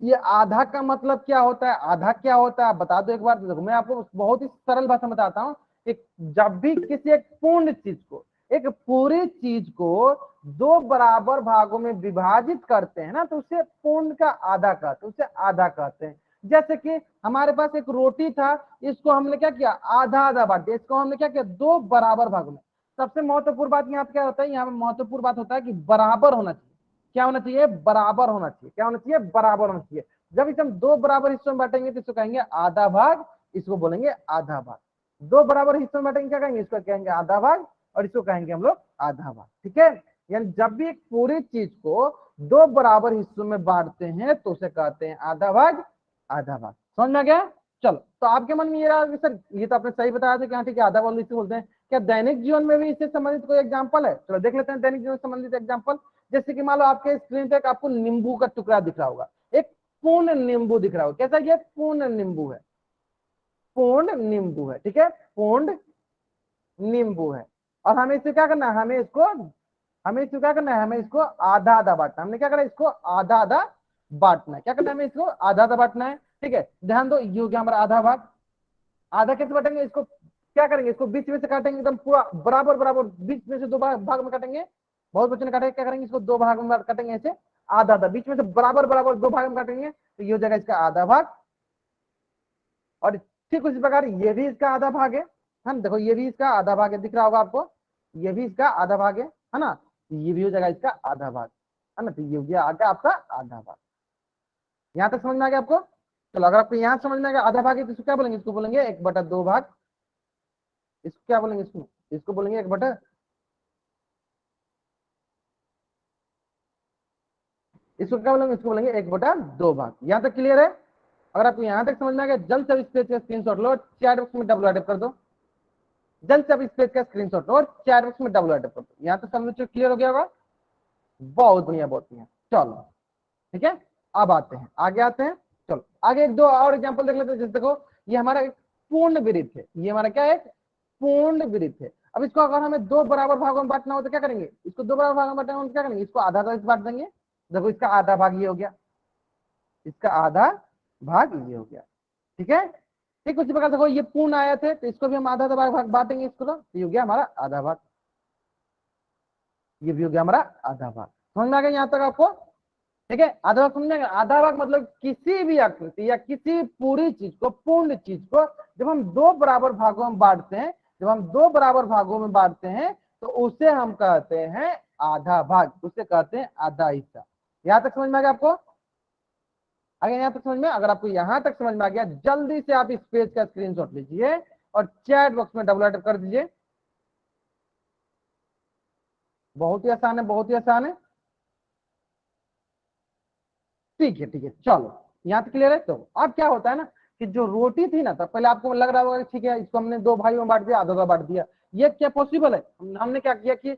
ये आधा का मतलब क्या होता है, आधा क्या होता है, आप बता दो एक बार। देखो मैं आपको बहुत ही सरल भाषा में बताता हूँ कि जब भी किसी एक पूर्ण चीज को, एक पूरी चीज को दो बराबर भागों में विभाजित करते हैं ना, तो उसे पूर्ण का आधा कहते हैं, उसे आधा कहते हैं। जैसे कि हमारे पास एक रोटी था, इसको हमने क्या किया, आधा आधा बांट दिया, इसको हमने क्या किया, दो बराबर भागों में। सबसे महत्वपूर्ण बात यहाँ पे क्या होता है, यहाँ पे महत्वपूर्ण बात होता है कि बराबर होना चाहिए। क्या होना चाहिए, बराबर होना चाहिए। क्या होना चाहिए, बराबर होना चाहिए। जब इसे हम दो बराबर हिस्सों में बांटेंगे तो इसको कहेंगे आधा भाग, इसको बोलेंगे आधा भाग। दो बराबर हिस्सों में बांटेंगे क्या कहेंगे, इसको कहेंगे आधा भाग, और इसको कहेंगे हम लोग आधा भाग। ठीक है, यानी जब भी एक पूरी चीज को दो बराबर हिस्सों में बांटते हैं तो उसे कहते हैं आधा भाग, आधा भाग। समझ में आ गया। चलो, तो आपके मन में ये रहा कि सर ये तो आपने सही बताया था कि हाँ ठीक है, आधा भाग इसे बोलते हैं। क्या दैनिक जीवन में भी इससे संबंधित कोई एग्जाम्पल है? चलो देख लेते हैं दैनिक जीवन से संबंधित एग्जाम्पल। जैसे कि मान लो आपके स्क्रीन पे आपको नींबू का टुकड़ा दिख रहा होगा, एक पूर्ण नींबू दिख रहा होगा। कैसा, ये पूर्ण नींबू है, पूर्ण नींबू है। ठीक है, पूर्ण नींबू है। और हमें इसे क्या करना है, हमें इसको क्या करना है, हमें इसको आधा आधा बांटना है। हमने क्या करना है, इसको आधा आधा बांटना है। क्या करना है, हमें इसको आधा आधा बांटना है। ठीक है, ध्यान दो, ये हो गया हमारा आधा भाग। आधा कैसे बांटेंगे, इसको क्या करेंगे, इसको बीच में से काटेंगे, एकदम पूरा बराबर बराबर, बीच में से दो भाग में काटेंगे। बहुत बच्चों ने काटे, क्या करेंगे, इसको दो भाग में काटेंगे, ऐसे आधा आधा, बीच में से बराबर बराबर दो भाग में काटेंगे, तो ये हो जाएगा इसका आधा भाग। और ठीक उसी प्रकार ये भी इसका आधा भाग है ना, देखो ये भी इसका आधा भाग है, दिख रहा होगा आपको, ये भी इसका आधा भाग है ना, ये भी हो जाएगा इसका आधा भाग, है ना। तो ये हो गया आगे आपका आधा भाग। यहाँ तक समझ में आ गया आपको? चलो, अगर आपको यहाँ समझ में आ गया आधा भाग है तो इसको क्या बोलेंगे, इसको बोलेंगे 1/2 भाग। इसको क्या बोलेंगे, इसको बोलेंगे 1/2, इसको क्या बोलेंगे, इसको बोलेंगे 1/2 भाग। यहाँ तक क्लियर है? अगर आपको यहाँ तक समझ में आ गया, जल्द से इस पेज का स्क्रीनशॉट लो, चैट बॉक्स में डब्ल्यू कर दो। जल्द से अब इस पेज का स्क्रीनशॉट लो और चैट बॉक्स में डब्ल्यू कर दो। यहाँ तक समझ क्लियर हो गया होगा? बहुत बढ़िया, बहुत बढ़िया। चलो ठीक है, अब आते हैं आगे, आते हैं। चलो आगे एक दो और एग्जांपल देख लेते हैं। जैसे देखो, ये हमारा एक पूर्ण वृत्त है, ये हमारा क्या है, पूर्ण वृत्त है। अब इसको अगर हमें दो बराबर भागों में बांटना हो तो क्या करेंगे, इसको दो बराबर भागों में बांटना हो तो क्या करेंगे, इसको आधा आधा बांट देंगे। देखो इसका आधा भाग ये हो गया, इसका आधा भाग ये हो गया। ठीक है, ठीक उसी प्रकार देखो ये पूर्ण आयत है, तो इसको भी हम आधा आधा भाग बांटेंगे, इसको तो ये हो गया हमारा आधा भाग, ये भी हो गया हमारा आधा भाग। समझ में आ गया यहाँ तक आपको? ठीक है, आधा भाग समझ में? आधा भाग मतलब किसी भी आकृति या किसी पूरी चीज को, पूर्ण चीज को जब हम दो बराबर भागों में बांटते हैं, जब हम दो बराबर भागों में बांटते हैं तो उसे हम कहते हैं आधा भाग, उसे कहते हैं आधा हिस्सा। यहाँ तक समझ में आ गया आपको? अगर यहाँ तक समझ में, अगर आपको यहाँ तक समझ में आ गया, जल्दी से आप इस पेज का स्क्रीनशॉट लीजिए और चैट बॉक्स में डब्ल्यू कर दीजिए। बहुत ही आसान है, बहुत ही आसान है। ठीक है, ठीक है, चलो यहाँ तक क्लियर है। तो अब क्या होता है ना कि जो रोटी थी ना, तो पहले आपको लग रहा होगा ठीक है, इसको हमने दो भाइयों में बांट दिया, आधा आधा बांट दिया, ये क्या पॉसिबल है? हमने क्या किया कि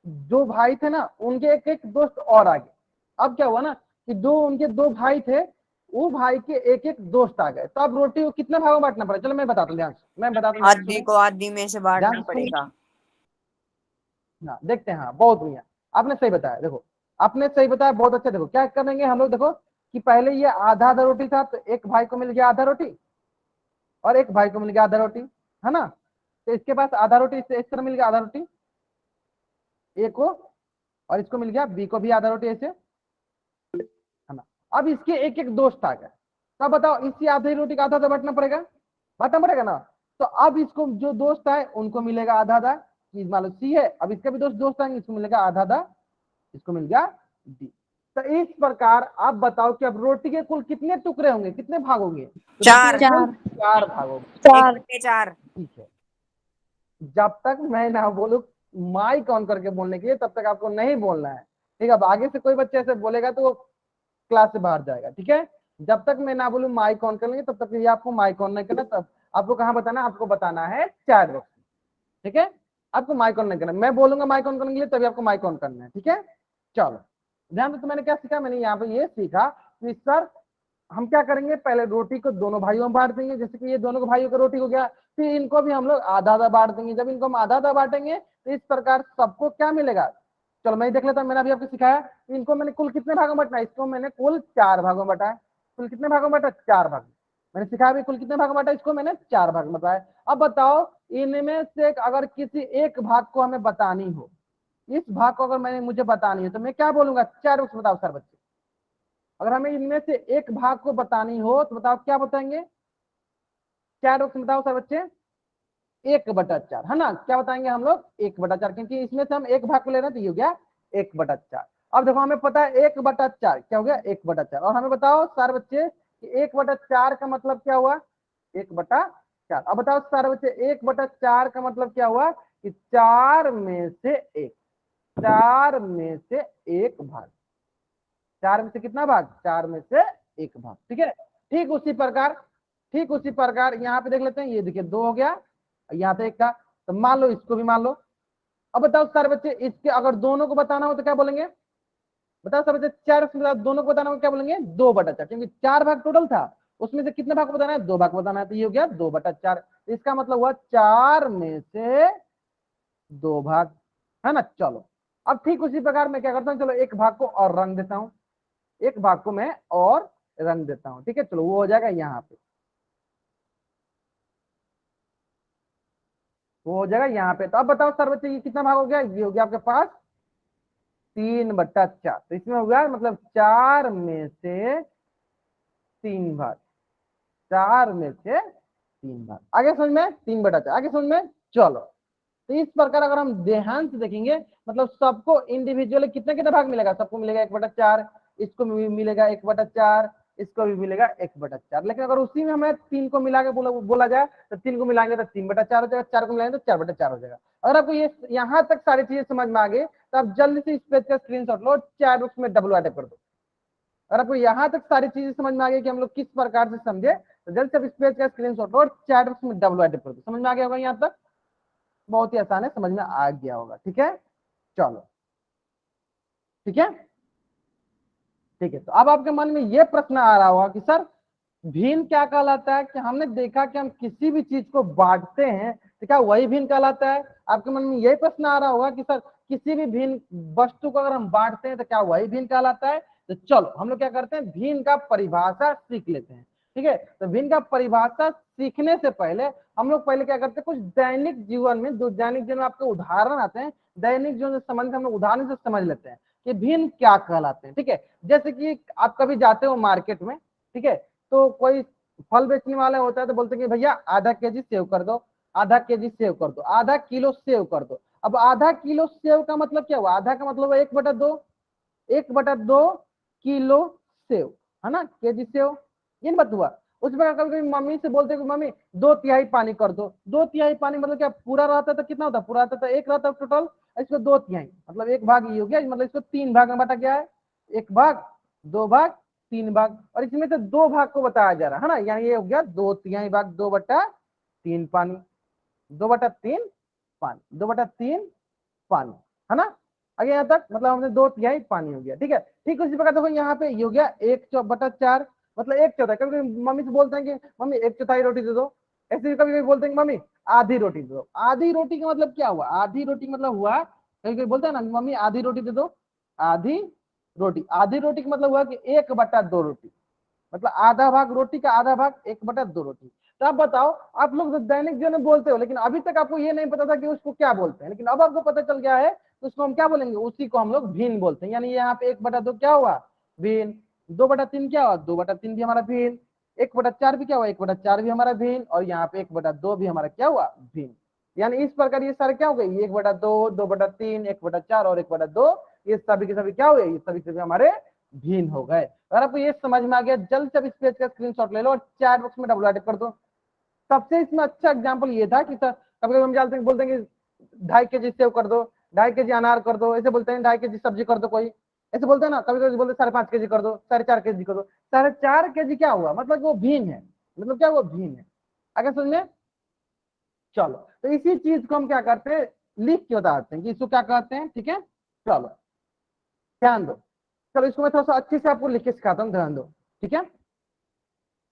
जो भाई थे ना, उनके एक एक दोस्त और आ गए। अब क्या हुआ ना कि उनके दो भाई थे, वो भाई के एक एक दोस्त आ गए, तो अब रोटी को कितने भागों में बांटना पड़ेगा? चलो मैं बताता हूँ, ध्यान से मैं बताता हूँ, आधी को आधी में से बांटना पड़ेगा। हाँ देखते हैं, हाँ बहुत बढ़िया, आपने सही बताया। देखो आपने सही बताया, बहुत अच्छा। देखो क्या करेंगे हम लोग, देखो कि पहले ये आधा आधा रोटी था, तो एक भाई को मिल गया आधा रोटी और एक भाई को मिल गया आधा रोटी, है ना। तो इसके पास आधा रोटी इस तरह मिल गया, आधा रोटी ए को, और इसको मिल गया बी को भी आधा रोटी, ऐसे, है ना। अब इसके एक एक दोस्त आ गए, तब बताओ इसी आधी रोटी का आधा आधा बांटना पड़ेगा ना। तो अब इसको जो दोस्त आए उनको मिलेगा आधा आधा, मान लो सी है, अब इसका भी दोस्त आएंगे, इसको मिलेगा आधा आधा, इसको मिल गया डी। तो इस प्रकार आप बताओ कि अब रोटी के कुल कितने टुकड़े होंगे, कितने भाग होंगे? तो चार। चार भाग होंगे। 1/4। ठीक है, जब तक मैं ना बोलूं माइक ऑन करके बोलने के लिए, तब तक आपको नहीं बोलना है। ठीक है, अब आगे से कोई बच्चे ऐसे बोलेगा तो वो क्लास से बाहर जाएगा। ठीक है, जब तक मैं ना बोलूं माइक ऑन कर लेंगे, तब तक ये आपको माइक ऑन नहीं करना। तब आपको कहाँ बताना, आपको बताना है चैट बॉक्स। ठीक है, आपको माइक ऑन नहीं करना, मैं बोलूंगा माइक ऑन करने के लिए, तभी आपको माइक ऑन करना है। ठीक है, चलो ध्यान दो। तो मैंने क्या सीखा, मैंने यहाँ पे ये सीखा कि सर हम क्या करेंगे, पहले रोटी को दोनों भाइयों में बांट देंगे, जैसे कि ये दोनों को भाइयों का रोटी हो गया, फिर इनको भी हम लोग आधा आधा बांट देंगे। जब इनको हम आधा आधा बांटेंगे तो इस प्रकार सबको क्या मिलेगा, चलो मैं देख लेता हूँ। मैंने अभी आपको सिखाया, इनको मैंने कुल कितने भागों में बांटा, इसको मैंने कुल 4 भागों में बांटा है। कुल कितने भागों में बांटा, 4 भाग। मैंने सिखाया भी कुल कितने भाग में बांटा, इसको मैंने 4 भाग में बताया। अब बताओ इनमें से अगर किसी एक भाग को हमें बतानी हो, इस भाग को अगर मैंने मुझे बतानी है तो मैं क्या बोलूंगा, चैट बॉक्स बताओ सर बच्चे। अगर हमें इनमें से एक भाग को बतानी हो तो बताओ क्या बताएंगे, चैट बॉक्स बताओ सर बच्चे। 1/4 है ना, क्या बताएंगे हम लोग, 1/4, क्योंकि इसमें से हम एक भाग को ले रहे हैं तो ये हो गया 1/4। अब देखो हमें पता है 1/4 क्या हो गया, 1/4। और हमें बताओ सारे बच्चे कि 1/4 का मतलब क्या हुआ, 1/4। अब बताओ सारे बच्चे 1/4 का मतलब क्या हुआ कि 4 में से 1, 4 में से 1 भाग, 4 में से कितना भाग, 4 में से 1 भाग, ठीक है। ठीक उसी प्रकार यहाँ पे देख लेते हैं, ये देखिए 2 हो गया, यहाँ पे 1 था, तो मान लो इसको भी मान लो। अब बताओ सारे बच्चे इसके अगर दोनों को बताना हो तो क्या बोलेंगे, बताओ सारे बच्चे, 4 दोनों को बताना हो क्या बोलेंगे, 2/4, क्योंकि 4 भाग टोटल था, उसमें से कितने भाग को बताना है, 2 भाग को बताना है, तो ये हो गया 2/4। इसका मतलब हुआ 4 में से 2 भाग, है ना। चलो अब ठीक उसी प्रकार मैं क्या करता हूँ, चलो एक भाग को और रंग देता हूँ, एक भाग को मैं और रंग देता हूँ, ठीक है। चलो वो हो जाएगा यहाँ पे, वो हो जाएगा यहाँ पे। तो अब बताओ सर बच्चे ये कितना भाग हो गया, ये हो गया आपके पास 3/4। तो इसमें हो गया मतलब 4 में से 3 भाग, 4 में से 3 भाग। आगे समझ में, 3/4 आगे समझ में। चलो तो इस प्रकार अगर हम ध्यान से देखेंगे मतलब सबको इंडिविजुअली कितने कितने भाग मिलेगा, सबको मिलेगा 1/4, इसको भी मिलेगा 1/4, इसको भी मिलेगा 1/4। लेकिन अगर उसी में हमें 3 को मिला के बोला जाए तो 3 को मिलाएंगे तो 3/4 हो जाएगा, 4 को मिलाएंगे तो 4/4 हो जाएगा। अगर आपको ये यहाँ तक सारी चीजें समझ में आ गई तो आप जल्दी से इस पेज का स्क्रीनशॉट लो, चैट बॉक्स में डब्ल्यू कर दो। अगर आपको यहाँ तक सारी चीजें समझ में आ गई कि हम लोग किस प्रकार से समझे तो जल्द से इस पेज का स्क्रीनशॉट लो और चैट बॉक्स में डब्ल्यू कर दो। समझ में आ गया होगा यहाँ तक, बहुत ही आसान है, समझ में आ गया होगा, ठीक है। चलो ठीक है, ठीक है। तो अब आपके मन में यह प्रश्न आ रहा होगा कि सर भिन्न क्या कहलाता है, कि हमने देखा कि हम किसी भी चीज को बांटते हैं तो क्या वही भिन्न कहलाता है। आपके मन में यही प्रश्न आ रहा होगा कि सर किसी भी भिन्न वस्तु को अगर हम बांटते हैं तो क्या वही भिन्न कहलाता है। तो चलो हम लोग क्या करते हैं, भिन्न का परिभाषा सीख लेते हैं, ठीक है। तो भिन्न का परिभाषा सीखने से पहले हम लोग पहले क्या करते हैं, कुछ दैनिक जीवन में, जो दैनिक जीवन में आपके उदाहरण आते हैं, दैनिक जीवन से संबंधित हम लोग उदाहरण से समझ लेते हैं कि भिन्न क्या कहलाते हैं, ठीक है। जैसे कि आप कभी जाते हो मार्केट में, ठीक है, तो कोई फल बेचने वाला होता है तो बोलते हैं कि भैया आधा केजी सेव कर दो, आधा केजी सेव कर दो, आधा किलो सेव कर दो। अब आधा किलो सेव का मतलब क्या हुआ, आधा का मतलब 1/2, 1/2 किलो सेव, है ना, केजी सेव, ये बात हुआ। उस पर कभी कभी मम्मी से बोलते कि मम्मी 2/3 पानी कर दो, 2/3 पानी मतलब क्या, पूरा रहता तो कितना होता, पूरा रहता तो 1 रहता टोटल, इसको 2/3 मतलब 1 भाग ये हो गया, मतलब इसको 3 भाग में बांटा गया है, 1 भाग, 2 भाग, 3 भाग, और इसमें से 2 भाग को बताया जा रहा है ना, यानी ये हो गया 2/3 भाग, 2/3 पानी, 2/3 पानी, 2/3 पानी, है ना। आगे यहाँ तक मतलब हमने 2/3 पानी हो गया, ठीक है। ठीक उसी प्रकार देखो यहाँ पे ये हो गया 1/4, मतलब 1/4। कभी कभी मम्मी से बोलते हैं कि मम्मी 1/4 रोटी दे दो, ऐसे भी कभी कभी बोलते हैं कि मम्मी आधी रोटी दे दो। आधी रोटी का मतलब क्या हुआ, आधी रोटी मतलब हुआ, कभी कभी बोलते हैं ना मम्मी आधी रोटी दे दो, आधी रोटी, आधी रोटी का मतलब हुआ कि 1/2 रोटी, मतलब आधा भाग रोटी का, आधा भाग 1/2 रोटी। तो आप बताओ, आप लोग तो दैनिक जीवन में बोलते हो लेकिन अभी तक आपको ये नहीं पता था कि उसको क्या बोलते हैं, लेकिन अब आपको पता चल गया है तो उसको हम क्या बोलेंगे, उसी को हम लोग भिन्न बोलते हैं। यानी यहाँ पे 1/2 क्या हुआ, भिन्न, 2/3 क्या हुआ, 2/3 भी हमारा भिन्न, 1/4 भी क्या हुआ, 1/4 भी हमारा भिन्न, और यहाँ पे 1/2 भी हमारा क्या हुआ, भिन्न। यानी इस प्रकार ये सारे क्या हो गए, 1/2, 2/3, 1/4 और 1/2, ये सभी के सभी क्या हो गए, ये सभी के सभी हमारे भिन्न हो गए। अगर आपको ये समझ में आ गया जल्द से इस पेज का स्क्रीनशॉट ले लो और चैट बॉक्स में डब्ल्यू कर दो। सबसे इसमें अच्छा एग्जांपल ये था कि सर कभी कभी हम जानते हैं, बोलते हैं कि 2.5 केजी सेव कर दो, 2.5 केजी अनार कर दो, ऐसे बोलते हैं 2.5 केजी सब्जी कर दो, कोई ऐसे बोलते हैं ना। कभी कभी बोलते 5.5 केजी कर दो, 4.5 केजी कर दो। 4.5 केजी क्या हुआ, मतलब वो भिन्न है, मतलब क्या, वो भिन्न है। अगर समझ में, चलो तो इसी चीज को हम क्या करते हैं, लिख के बताते हैं कि इसको क्या कहते हैं, ठीक है। चलो ध्यान दो, चलो इसको मैं थोड़ा सा अच्छे से आपको लिख के सिखाता हूँ, ध्यान दो, ठीक है।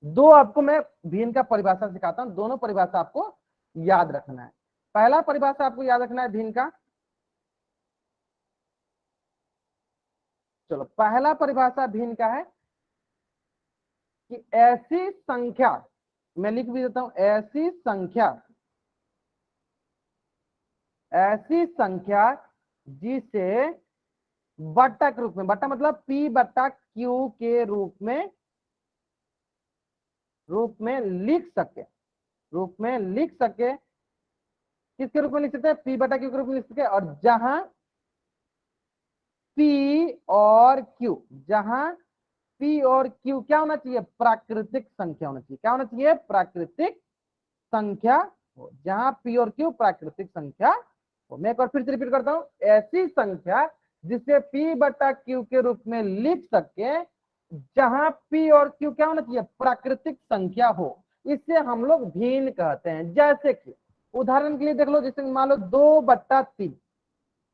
दो आपको मैं भिन्न का परिभाषा सिखाता हूँ, दोनों परिभाषा आपको याद रखना है। पहला परिभाषा आपको याद रखना है भिन्न का, चलो पहला परिभाषा भिन्न का है कि ऐसी संख्या, मैं लिख भी देता हूं, ऐसी संख्या जिसे बट्टा के रूप में, बट्टा मतलब P बट्टा Q के रूप में लिख सके, रूप में लिख सके। किसके रूप में लिख सकते हैं? P बटा Q के रूप में लिख सके। और जहां P और Q, जहां P और Q क्या होना चाहिए? प्राकृतिक संख्या होना चाहिए। क्या होना चाहिए? प्राकृतिक संख्या हो। जहां P और Q प्राकृतिक संख्या हो। मैं एक बार फिर से रिपीट करता हूं, ऐसी संख्या जिसे P बटा Q के रूप में लिख सके, जहां P और Q क्या होना चाहिए? प्राकृतिक संख्या हो। इससे हम लोग भिन्न कहते हैं। जैसे कि उदाहरण के लिए देख लो, जैसे मान लो 2/3,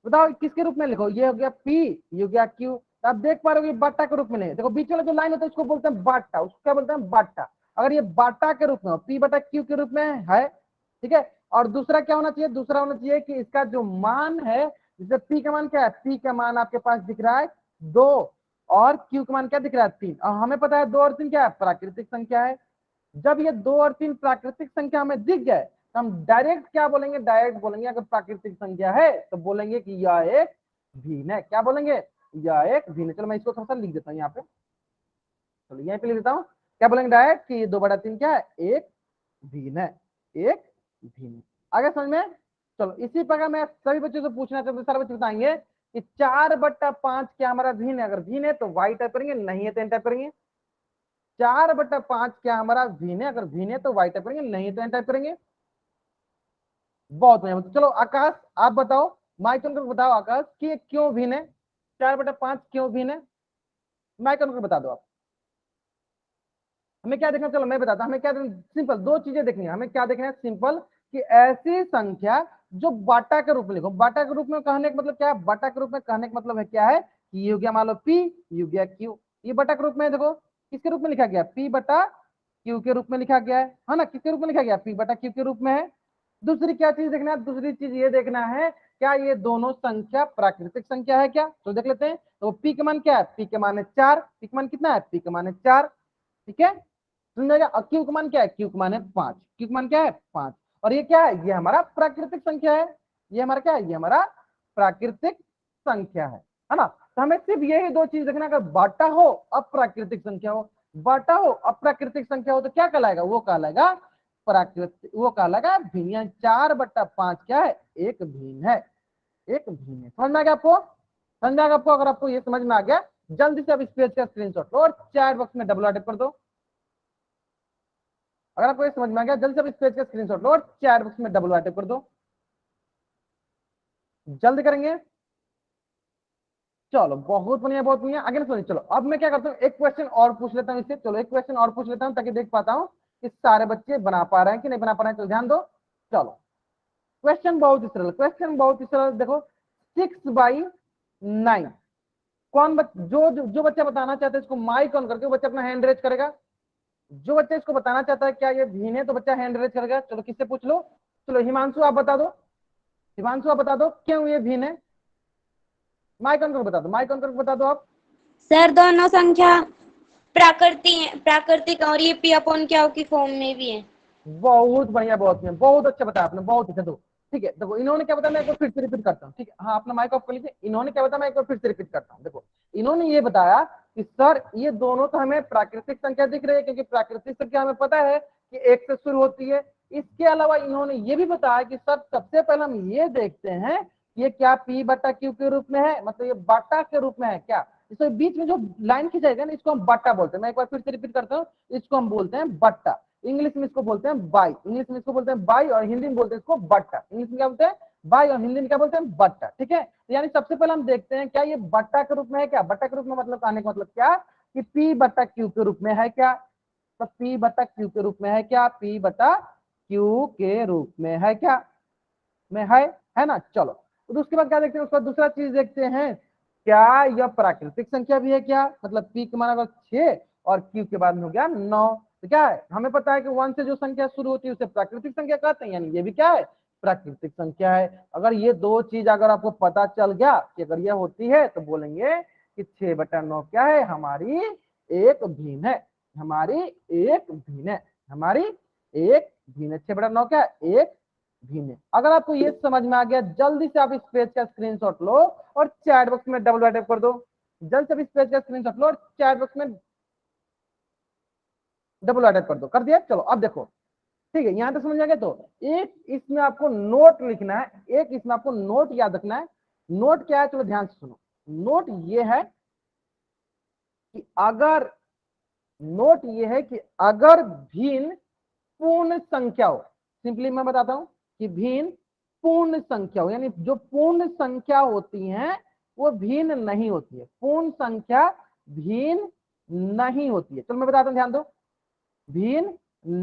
बताओ किसके रूप में लिखो? ये हो गया P, ये हो गया Q। आप देख पा रहे हो बाटा के रूप में नहीं। देखो बीच वाला जो लाइन होता है उसको बोलते हैं बाटा, उसको क्या बोलते हैं? बाटा। अगर ये बाटा के रूप में हो, P बटा Q के रूप में है, ठीक है। और दूसरा क्या होना चाहिए? दूसरा होना चाहिए कि इसका जो मान है, जैसे P का मान क्या है? P का मान आपके पास दिख रहा है 2, और Q का मान क्या दिख रहा है? 3। और हमें पता है 2 और 3 क्या है? प्राकृतिक संख्या है। जब ये 2 और 3 प्राकृतिक संख्या हमें दिख जाए तो हम डायरेक्ट क्या बोलेंगे? डायरेक्ट बोलेंगे अगर प्राकृतिक संख्या है तो बोलेंगे कि यह एक भिन्न है। क्या बोलेंगे? यह एक भिन्न है। चलो मैं इसको थोड़ा सा लिख देता हूँ यहाँ पे, चलो यहाँ पे लिख देता हूँ। क्या बोलेंगे डायरेक्ट? कि 2/3 क्या है? एक भिन्न है, एक भिन्न है। आगे समझ में? चलो इसी प्रकार मैं सभी बच्चों से पूछना चाहता हूँ, सारे बच्चे बताएंगे कि 4/5 क्या हमारा भिन्न है? अगर भिन्न है तो वाई टाइप करेंगे, नहीं है तो एन टाइप करेंगे। 4/5 क्या हमारा भिन्न है? अगर भिन्न है तो वाई टाइप करेंगे, नहीं है तो एन टाइप करेंगे। बहुत बढ़िया। चलो आकाश आप बताओ, माइक ऑन करके बताओ आकाश कि ये क्यों भिन्न है? 4/5 क्यों भिन्न है? माइक ऑन करके बता दो आप। हमें क्या देखना? चलो मैं बताता हूं हमें क्या देखना। सिंपल 2 चीजें देखनी है हमें। क्या देखना है? सिंपल कि ऐसी संख्या जो बाटा के रूप में लिखो। बाटा के रूप में कहने का मतलब क्या है? बाटा के रूप में कहने का मतलब है क्या है कि ये हो गया मान लो P, ये हो गया Q। ये बाटा के रूप में देखो किसके रूप में लिखा गया? P बटा Q के रूप में लिखा गया है ना? किसके रूप में लिखा गया? P बटा Q के रूप में है। दूसरी क्या चीज देखना है? दूसरी चीज ये देखना है क्या ये दोनों संख्या प्राकृतिक संख्या है क्या? तो देख लेते हैं। तो P का मान क्या है? P का मान है 4। P का मान कितना है? P का मान है 4, ठीक है। समझेगा? और Q का मान क्या है? Q का मान है 5। Q का मान क्या है? 5। और ये क्या है? ये हमारा प्राकृतिक संख्या है। ये हमारा क्या है? ये हमारा प्राकृतिक संख्या है ना? तो हमें सिर्फ यही 2 चीज देखना। अगर बाटा हो अप्राकृतिक संख्या हो, बाटा हो अप्राकृतिक संख्या हो तो क्या कहलाएगा? वो कहलाएगा प्राकृतिक, वो कहलाएगा भिन्न। 4/5 क्या है? एक भिन्न है, एक भिन्न है। समझ में आ गया आपको? समझ में आ गया आपको? अगर आपको ये समझ में आ गया जल्दी से आप इस पेज का स्क्रीनशॉट लो और चैट बॉक्स में डबल टाइप कर दो। अगर आपको ये समझ में आ गया जल्दी से इस पेज का स्क्रीनशॉट लो और चैट बॉक्स में डबल टाइप कर दो। जल्दी करेंगे। चलो बहुत बढ़िया, बहुत बढ़िया। आगे सुनिए। चलो अब मैं क्या करता हूँ, एक क्वेश्चन और पूछ लेता हूँ इससे। चलो एक क्वेश्चन और पूछ लेता हूँ ताकि देख पाता हूँ कि सारे बच्चे बना पा रहे हैं कि नहीं बना पा रहे हैं। चलो ध्यान दो। चलो क्वेश्चन बहुत ही सरल, क्वेश्चन बहुत ही सरल। देखो 6/9 कौन जो बच्चा बताना चाहता है इसको माइक ऑन करके बच्चा अपना हैंड रेज करेगा। जो बच्चा इसको बताना चाहता है क्या ये भिन्न है तो बच्चा हैंड रेज करेगा। चलो किससे पूछ लो? चलो हिमांशु आप बता दो। हिमांशु आप बता दो क्यों ये भिन्न है? माइक ऑन करके बता दो, माइक ऑन करके बता दो आप। सर दोनों संख्या प्राकृतिक और ये P/Q की फॉर्म में भी है। बहुत बढ़िया, बहुत बढ़िया, बहुत अच्छा बताया आपने, बहुत अच्छा। दो ठीक है। देखो इन्होंने क्या बताया मैं एक बार फिर से रिपीट करता हूँ, ठीक है। हाँ अपना माइक ऑफ कर लीजिए। इन्होंने क्या बताया मैं एक बार फिर से रिपीट करता हूँ। देखो इन्होंने ये बताया कि सर ये दोनों तो हमें प्राकृतिक संख्या दिख रही है क्योंकि प्राकृतिक संख्या हमें पता है कि 1 से शुरू होती है। इसके अलावा इन्होंने ये भी बताया कि सर सबसे पहले हम ये देखते हैं ये क्या P बटा Q के रूप में है, मतलब ये बाटा के रूप में है क्या? इसके बीच में जो लाइन खिंचाएगा ना इसको हम बट्टा बोलते हैं। मैं एक बार फिर से रिपीट करता हूँ, इसको हम बोलते हैं बट्टा। इंग्लिश में इसको बोलते हैं बाई, इंग्लिश में इसको बोलते हैं बाई और हिंदी में बोलते हैं इसको बट्टा। इंग्लिश में क्या बोलते हैं? बाई और हिंदी में क्या बोलते हैं? बट्टा, ठीक है। यानी सबसे पहले हम देखते हैं क्या ये बट्टा के रूप में है क्या? बट्टा के रूप में मतलब कहने का मतलब क्या कि P बटा Q के रूप में है क्या? तो P बटा Q के रूप में है क्या? P बटा Q के रूप में है क्या? में है ना? चलो तो उसके बाद क्या देखते हैं? उसका दूसरा चीज देखते हैं क्या यह प्राकृतिक संख्या भी है क्या? मतलब P के मान अगर 6 और Q के बाद में हो गया 9 तो क्या है? हमें पता है कि 1 से जो संख्या शुरू होती है उसे प्राकृतिक संख्या कहते हैं, यानी ये भी क्या है? प्राकृतिक संख्या है। अगर ये 2 चीज अगर आपको पता चल गया कि अगर यह होती है तो बोलेंगे कि 6/9 क्या है? हमारी एक भिन्न है, हमारी एक भिन्न है, हमारी एक भिन्न है। 6/9 क्या है? एक भिन्न है। अगर आपको ये समझ में आ गया, जल्दी से आप इस पेज का स्क्रीनशॉट लो और चैट बॉक्स में डबल टाइप कर दो। जल्द से इस पेज का स्क्रीनशॉट लो और चैट बॉक्स में डबल टाइप कर दो। कर दिया? चलो अब देखो, ठीक है, यहां तक समझ में आ गया। तो एक इसमें आपको नोट लिखना है, एक इसमें आपको नोट याद रखना है। नोट क्या है, चलो ध्यान से सुनो। नोट ये है कि अगर नोट ये है कि अगर भिन्न पूर्ण संख्या हो, सिंपली मैं बताता हूं कि भिन्न पूर्ण संख्या हो, यानी जो पूर्ण संख्या होती है वो भिन्न नहीं होती है। पूर्ण संख्या भिन्न नहीं होती है। चलो मैं बताता हूं, ध्यान दो। भिन्न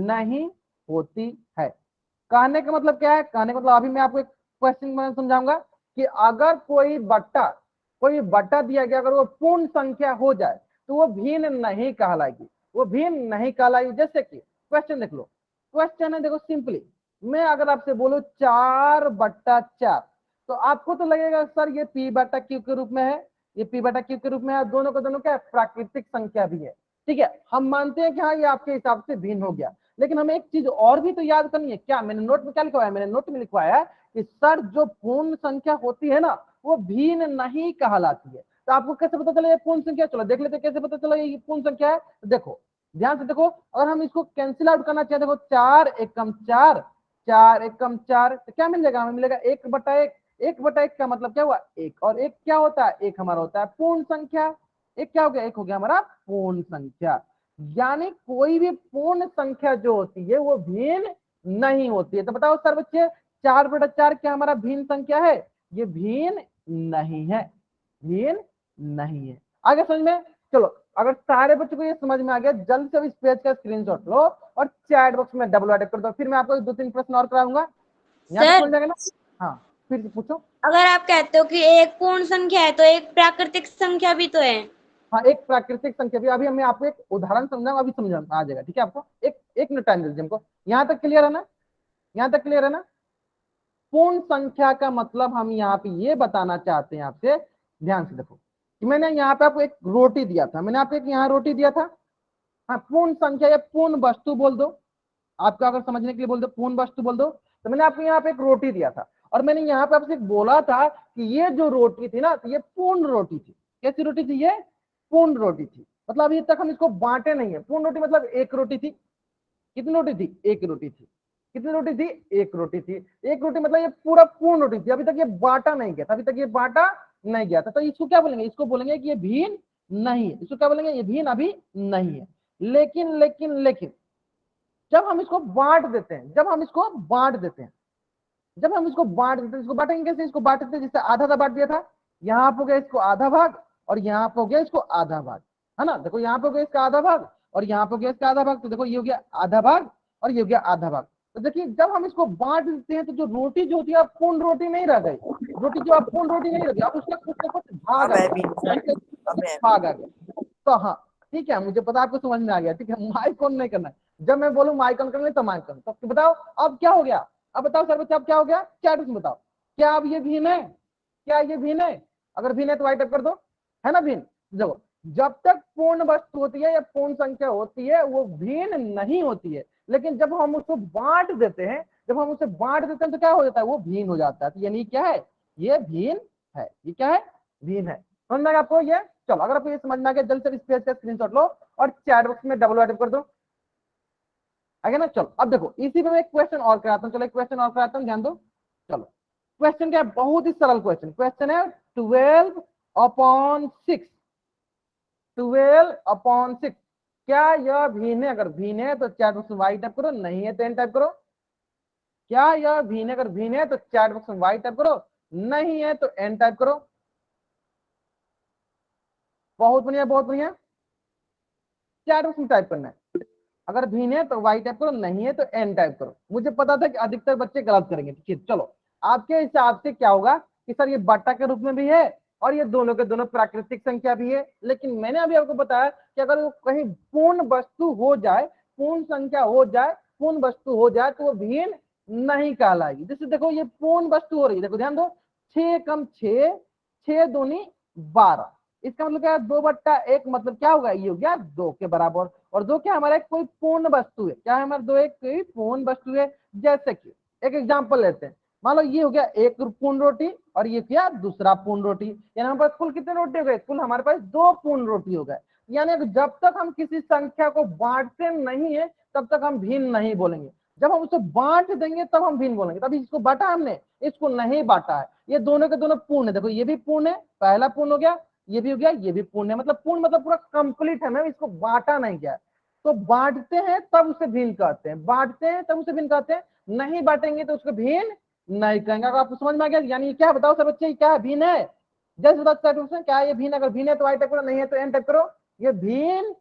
नहीं होती है, कहने का मतलब क्या है? कहने का मतलब अभी मैं आपको एक क्वेश्चन में समझाऊंगा कि अगर कोई बट्टा दिया गया, अगर वो पूर्ण संख्या हो जाए तो वो भिन्न नहीं कहलाएगी, वो भिन्न नहीं कहलाएगी। जैसे कि क्वेश्चन देख लो, क्वेश्चन है देखो, सिंपली मैं अगर आपसे बोलूं 4/4, तो आपको तो लगेगा सर ये p/q के रूप में है, ये p/q के रूप में है। दोनों का दोनों क्या है? प्राकृतिक संख्या भी है। ठीक है, हम मानते हैं कि हाँ ये आपके हिसाब से भिन्न हो गया, लेकिन हमें एक चीज और भी तो याद करनी है। क्या मैंने नोट में क्या लिखवाया? मैंने नोट में लिखवाया है कि सर जो पूर्ण संख्या होती है ना वो भिन्न नहीं कहलाती है। तो आपको कैसे पता चला ये पूर्ण संख्या? चलो देख लेते कैसे पता चला ये पूर्ण संख्या है। तो देखो ध्यान से देखो, अगर हम इसको कैंसिल आउट करना चाहे, देखो 4 एकम 4, 4 एकम 4, तो क्या मिल जाएगा? हमें मिलेगा 1/1। 1/1 का मतलब क्या हुआ? 1, और 1 क्या होता है? 1 हमारा होता है पूर्ण संख्या। एक क्या हो गया? 1 हो गया हमारा पूर्ण संख्या। यानी कोई भी पूर्ण संख्या जो होती है वो भिन्न नहीं होती है। तो बताओ सर बच्चे, 4/4 क्या हमारा भिन्न संख्या है? ये भिन्न नहीं है, भिन्न नहीं है। आगे समझ में? चलो अगर सारे बच्चों को ये समझ में आ गया, जल्द से इस पेज का स्क्रीनशॉट लो और चैट बॉक्स में डबल टाइप कर दो। फिर मैं आपको 2-3 प्रश्न और कराऊंगा। यहाँ तक समझ जाएगा ना? हाँ, फिर से पूछो। अगर आप कहते हो कि एक पूर्ण संख्या है तो एक प्राकृतिक संख्या भी तो है। हाँ, एक प्राकृतिक संख्या भी। अभी मैं आपको एक उदाहरण समझाऊंगा, अभी समझ आ जाएगा। ठीक है, आपको एक मिनट टाइम दीजिए हमको। यहाँ तक क्लियर है ना? यहाँ तक क्लियर है ना? पूर्ण संख्या का मतलब हम यहाँ पे ये बताना चाहते हैं आपसे, ध्यान से देखो कि मैंने यहाँ पे आपको एक रोटी दिया था, मैंने आपको एक यहाँ रोटी दिया था। हाँ, पूर्ण संख्या या पूर्ण वस्तु बोल दो, आपको अगर समझने के लिए बोल दो पूर्ण वस्तु बोल दो। तो मैंने आपको यहाँ पे एक रोटी दिया था और मैंने यहाँ पे आपसे बोला था कि ये जो रोटी थी ना, तो ये पूर्ण रोटी थी। कैसी रोटी थी? ये पूर्ण रोटी थी। मतलब अभी तक हम इसको बांटे नहीं है। पूर्ण रोटी मतलब एक रोटी थी। कितनी रोटी थी? एक रोटी थी। कितनी रोटी थी? एक रोटी थी। एक रोटी मतलब ये पूरा पूर्ण रोटी थी। अभी तक ये बांटा नहीं गया था, अभी तक ये बांटा नहीं गया था। तो इसको क्या बोलेंगे? इसको बोलेंगे कि ये भिन्न नहीं है। इसको क्या बोलेंगे? ये भिन्न अभी नहीं है। लेकिन लेकिन लेकिन जब हम इसको बांट देते हैं, जब हम इसको बांट देते हैं, जब हम इसको बांट देते हैं, इसको बांटेंगे कैसे? इसको बांट देते हैं जैसे आधा आधा बांट दिया था। यहाँ पे हो गया इसको आधा भाग और यहाँ पे हो गया इसको आधा भाग, है ना? देखो यहाँ पे हो गया इसका आधा भाग और यहाँ पे हो गया इसका आधा भाग। तो देखो ये हो गया आधा भाग और ये हो गया आधा भाग। तो देखिए जब हम इसको बांट देते हैं तो जो रोटी जो होती है अब पूर्ण रोटी नहीं रह गई। रोटी जो अब पूर्ण रोटी नहीं रह गई, अब उसका कुछ ना कुछ भाग आ गया, भाग आ गया। तो हाँ ठीक है, मुझे पता आपको समझ में आ गया। ठीक है, माइक ऑन नहीं करना है। जब मैं बोलूँ माइक ऑन करना है तो माइक ऑन। तो बताओ अब क्या हो गया? अब बताओ सर बच्चे अब क्या हो गया? चैट में बताओ, क्या अब ये भिन्न है? क्या ये भिन्न है? अगर भिन्न है तो वाइट अप कर दो, है ना भिन्न? देखो जब तक पूर्ण वस्तु होती है या पूर्ण संख्या होती है वो भिन्न नहीं होती है, लेकिन जब हम उसको बांट देते हैं, जब हम उसे बांट देते हैं तो क्या हो जाता है? वो भिन्न हो जाता है। तो यानी क्या है? ये भिन्न है। ये क्या है? भिन्न है। समझ में आपको ये? चलो अगर आपको ये समझ में आ गया, जल्द से इस पेज का स्क्रीनशॉट लो और चैट बॉक्स में डबल टाइप कर दो। आगे ना, चलो अब देखो इसी पे मैं एक क्वेश्चन और कराता हूँ। चलो एक क्वेश्चन और कराता हूँ, ध्यान दो। चलो क्वेश्चन क्या है? बहुत ही सरल क्वेश्चन। क्वेश्चन है 12/6। 12/6 क्या यह भिन्न है? अगर भिन्न है तो चैट बॉक्स में वाई टाइप करो, नहीं है तो एन टाइप करो। क्या यह भिन्न है? अगर भिन्न है तो चैट बॉक्स में वाई टाइप करो, नहीं है तो एन टाइप करो। बहुत बढ़िया, बहुत बढ़िया। चैट बॉक्स में टाइप करना है। अगर भिन्न है तो वाई टाइप करो, नहीं है तो एन टाइप करो। मुझे पता था कि अधिकतर बच्चे गलत करेंगे। ठीक है, चलो आपके हिसाब से क्या होगा कि सर ये बट्टा के रूप में भी है और ये दोनों के दोनों प्राकृतिक संख्या भी है। लेकिन मैंने अभी आपको बताया कि अगर वो कहीं पूर्ण वस्तु हो जाए, पूर्ण संख्या हो जाए, पूर्ण वस्तु हो जाए तो वो भिन्न नहीं कहलाएगी। जैसे देखो ये पूर्ण वस्तु हो रही है, देखो ध्यान दो, 6 कम 6, 6 दूनी 12। इसका मतलब क्या है? 2/1 मतलब क्या होगा? ये हो गया 2 के बराबर। और 2 क्या हमारा कोई पूर्ण वस्तु है? क्या है हमारा? 2 एक कोई पूर्ण वस्तु है। जैसे कि एक एग्जांपल लेते हैं, मान लो ये हो गया एक पूर्ण रोटी और ये क्या दूसरा पूर्ण रोटी, यानी हमारे पास कुल कितने रोटी हो गए, कुल हमारे पास 2 पूर्ण रोटी हो गए। यानी जब तक हम किसी संख्या को बांटते नहीं है तब तक हम भिन्न नहीं बोलेंगे, जब हम उसे बांट देंगे तब हम भिन्न बोलेंगे। तभी इसको बांटा हमने, इसको नहीं बांटा है, ये दोनों के दोनों पूर्ण है। देखो ये भी पूर्ण है, पहला पूर्ण हो गया, ये भी हो गया, ये भी पूर्ण है, मतलब पूर्ण मतलब पूरा कंप्लीट है, मैं इसको बांटा नहीं गया। तो बांटते हैं तब उसे भिन्न कहते हैं, बांटते हैं तब उसे भिन्न कहते हैं, नहीं बांटेंगे तो उसको भिन्न नहीं कहेंगे। अगर आपको समझ में आ गया, यानी क्या बताओ सब बच्चे, क्या है भिन्न है, जैसे बताओ क्या ये भिन्न, अगर भिन्न है तो आई टाइप करो, नहीं है तो एन टाइप करो। ये भिन्न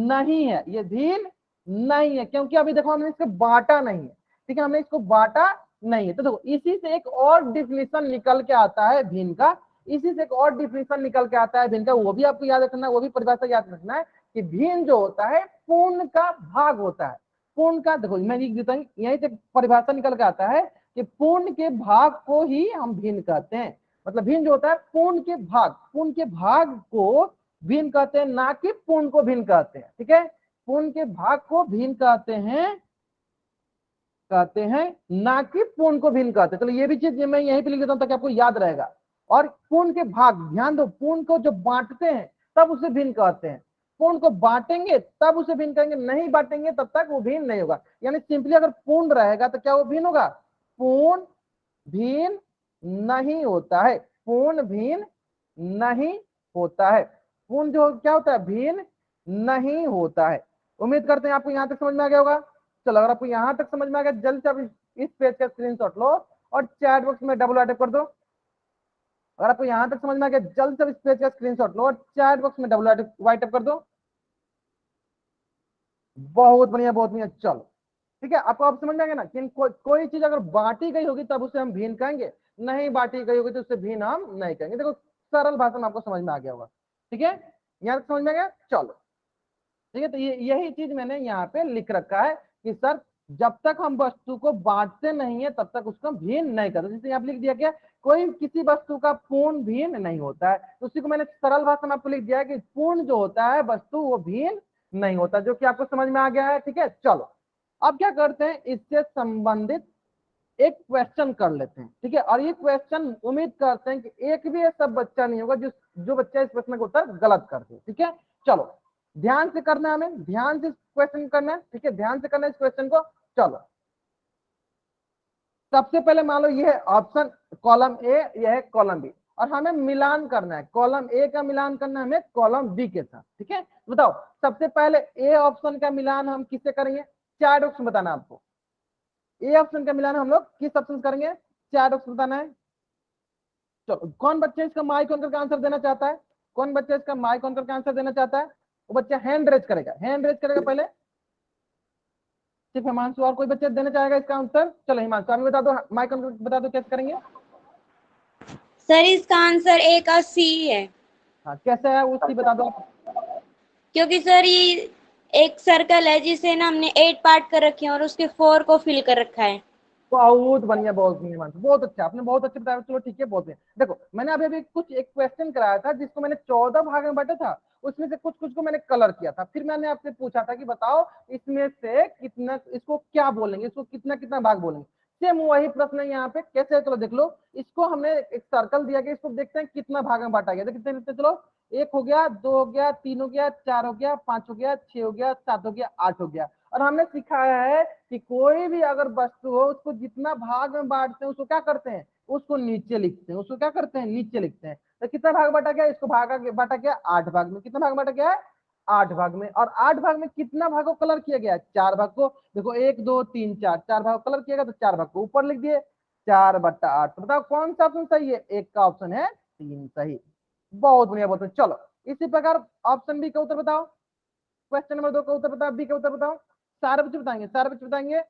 नहीं है, ये भिन्न नहीं है, क्योंकि अभी देखो हमने इसको बांटा नहीं है, ठीक है, हमने इसको बांटा नहीं है। तो देखो इसी से एक और डिफिनेशन निकल के आता है भिन्न का, इसी से एक और डिफिनेशन निकल के आता है भिन्न का, वो भी आपको याद रखना है, वो भी परिभाषा याद रखना है कि भिन्न जो होता है पूर्ण का भाग होता है। पूर्ण का, देखो मैं लिख देता हूँ, यहीं से परिभाषा निकल के आता है कि पूर्ण के भाग को ही हम भिन्न कहते हैं। मतलब भिन्न जो होता है पूर्ण के भाग, पूर्ण के भाग को भिन्न कहते हैं, ना कि पूर्ण को भिन्न कहते हैं, ठीक है। पूर्ण के भाग को भिन्न कहते हैं ना कि पूर्ण को भिन्न कहते हैं। चलो ये भी चीज मैं यहीं पे लिख देता हूं ताकि आपको याद रहेगा। और पूर्ण के भाग, ध्यान दो, पूर्ण को जो बांटते हैं तब उसे भिन्न कहते हैं, पूर्ण को बांटेंगे तब उसे भिन्न कहेंगे, नहीं बांटेंगे तब तक वो भिन्न नहीं होगा। यानी सिंपली अगर पूर्ण रहेगा तो क्या वो भिन्न होगा, पूर्ण भिन्न नहीं होता है, पूर्ण भिन्न नहीं होता है, पूर्ण जो क्या होता है भिन्न नहीं होता है। उम्मीद करते हैं आपको यहाँ तक समझ में आ गया होगा। चलो अगर आपको यहाँ तक समझ में आ गया, जल्दी से आप इस पेज का स्क्रीनशॉट लो और चैट बॉक्स में डबल टाइप कर दो। अगर आपको यहाँ तक समझ में आ गया, जल्दी से इस पेज का स्क्रीनशॉट लो और चैट बॉक्स में डबल टाइप कर दो। बहुत बढ़िया, बहुत बढ़िया। चलो ठीक है, आपको अब समझ में आ गया ना कि कोई चीज अगर बांटी गई होगी तब उसे हम भिन्न कहेंगे, नहीं बांटी गई होगी तो उसे भिन्न हम नहीं कहेंगे। देखो सरल भाषा में आपको समझ में आ गया होगा, ठीक है, यहाँ तक समझ में आ गया। चलो ठीक है, तो यही चीज मैंने यहाँ पे लिख रखा है कि सर जब तक हम वस्तु को बांटते नहीं है तब तक उसको भिन्न नहीं करते। जैसे यहाँ लिख दिया गया कोई किसी वस्तु का पूर्ण भिन्न नहीं होता है, तो उसी को मैंने सरल भाषा में आपको लिख दिया है कि पूर्ण जो होता है वस्तु वो भिन्न नहीं होता, जो कि आपको समझ में आ गया है। ठीक है, चलो अब क्या करते हैं, इससे संबंधित एक क्वेश्चन कर लेते हैं। ठीक है, और ये क्वेश्चन उम्मीद करते हैं कि एक भी ऐसा बच्चा नहीं होगा जो बच्चा इस प्रश्न का उत्तर गलत कर दे। ठीक है, चलो ध्यान से करना है, हमें ध्यान से क्वेश्चन करना है। ठीक है, ध्यान से करना है इस क्वेश्चन को। चलो सबसे पहले मान लो ये है ऑप्शन कॉलम ए, यह है कॉलम बी, और हमें मिलान करना है, कॉलम ए का मिलान करना है हमें कॉलम बी के साथ। ठीक है, बताओ सबसे पहले ए ऑप्शन का मिलान हम किससे करेंगे, चैट बॉक्स में बताना आपको। ए ऑप्शन का मिलान हम लोग किस ऑप्शन से करेंगे, चैट बॉक्स में बताना है। चलो कौन बच्चा इसका माइक ऑन करके आंसर देना चाहता है, कौन बच्चा इसका माइक ऑन करके आंसर देना चाहता है, वो बच्चा हैंड रेज करेगा, हैंड रेज करेगा पहले। सिर्फ हिमांशु, और कोई बच्चा देना चाहेगा इसका आंसर। चलो हिमांशु अभी बता दो, माइक ऑन करके बता दो कैसे करेंगे। सर इसका आंसर ए का सी है। हाँ कैसे है उसकी बता दो आप। क्योंकि सर ये एक सर्कल है जिसे ना हमने 8 पार्ट कर रखे हैं और उसके 4 को फिल कर रखा है। बहुत बढ़िया, बहुत बढ़िया, बहुत अच्छा, आपने बहुत अच्छे बताया। चलो ठीक है, बहुत बढ़िया। देखो मैंने अभी कुछ एक क्वेश्चन कराया था जिसको मैंने 14 भाग में बांटा था, उसमें से कुछ कुछ को मैंने कलर किया था, फिर मैंने आपसे पूछा था कि बताओ इसमें से कितना, इसको क्या बोलेंगे, इसको कितना कितना भाग बोलेंगे। सेम वही प्रश्न है यहाँ पे, कैसे है चलो देख लो। इसको हमने एक सर्कल दिया गया, इसको देखते हैं कितना भाग में बांटा गया। देखते चलो, 1 हो गया, 2 हो गया, 3 हो गया, 4 हो गया, 5 हो गया, 6 हो गया, 7 हो गया, 8 हो गया। और हमने सिखाया है कि कोई भी अगर वस्तु हो उसको जितना भाग में बांटते हैं उसको क्या करते हैं, उसको नीचे लिखते हैं, उसको क्या करते हैं, नीचे लिखते हैं। तो कितना भाग बांटा गया, इसको बांटा गया 8 भाग में। कितना भाग बांटा गया है, 8 भाग में। और 8 भाग में कितना भाग को कलर किया गया है, 4 भाग को। देखो 1 2 3 4, 4 भाग को कलर किया गया, तो 4 भाग को ऊपर लिख दिए, 4/8। तो बताओ कौन सा ऑप्शन सही है, एक का ऑप्शन है 3 सही। बहुत बढ़िया, बहुत बढ़िया। चलो इसी प्रकार ऑप्शन बी का उत्तर बताओ, क्वेश्चन नंबर 2 का उत्तर बताओ, बी का उत्तर बताओ। सारे बच्चे बताएंगे, सारे बच्चे बताएंगे।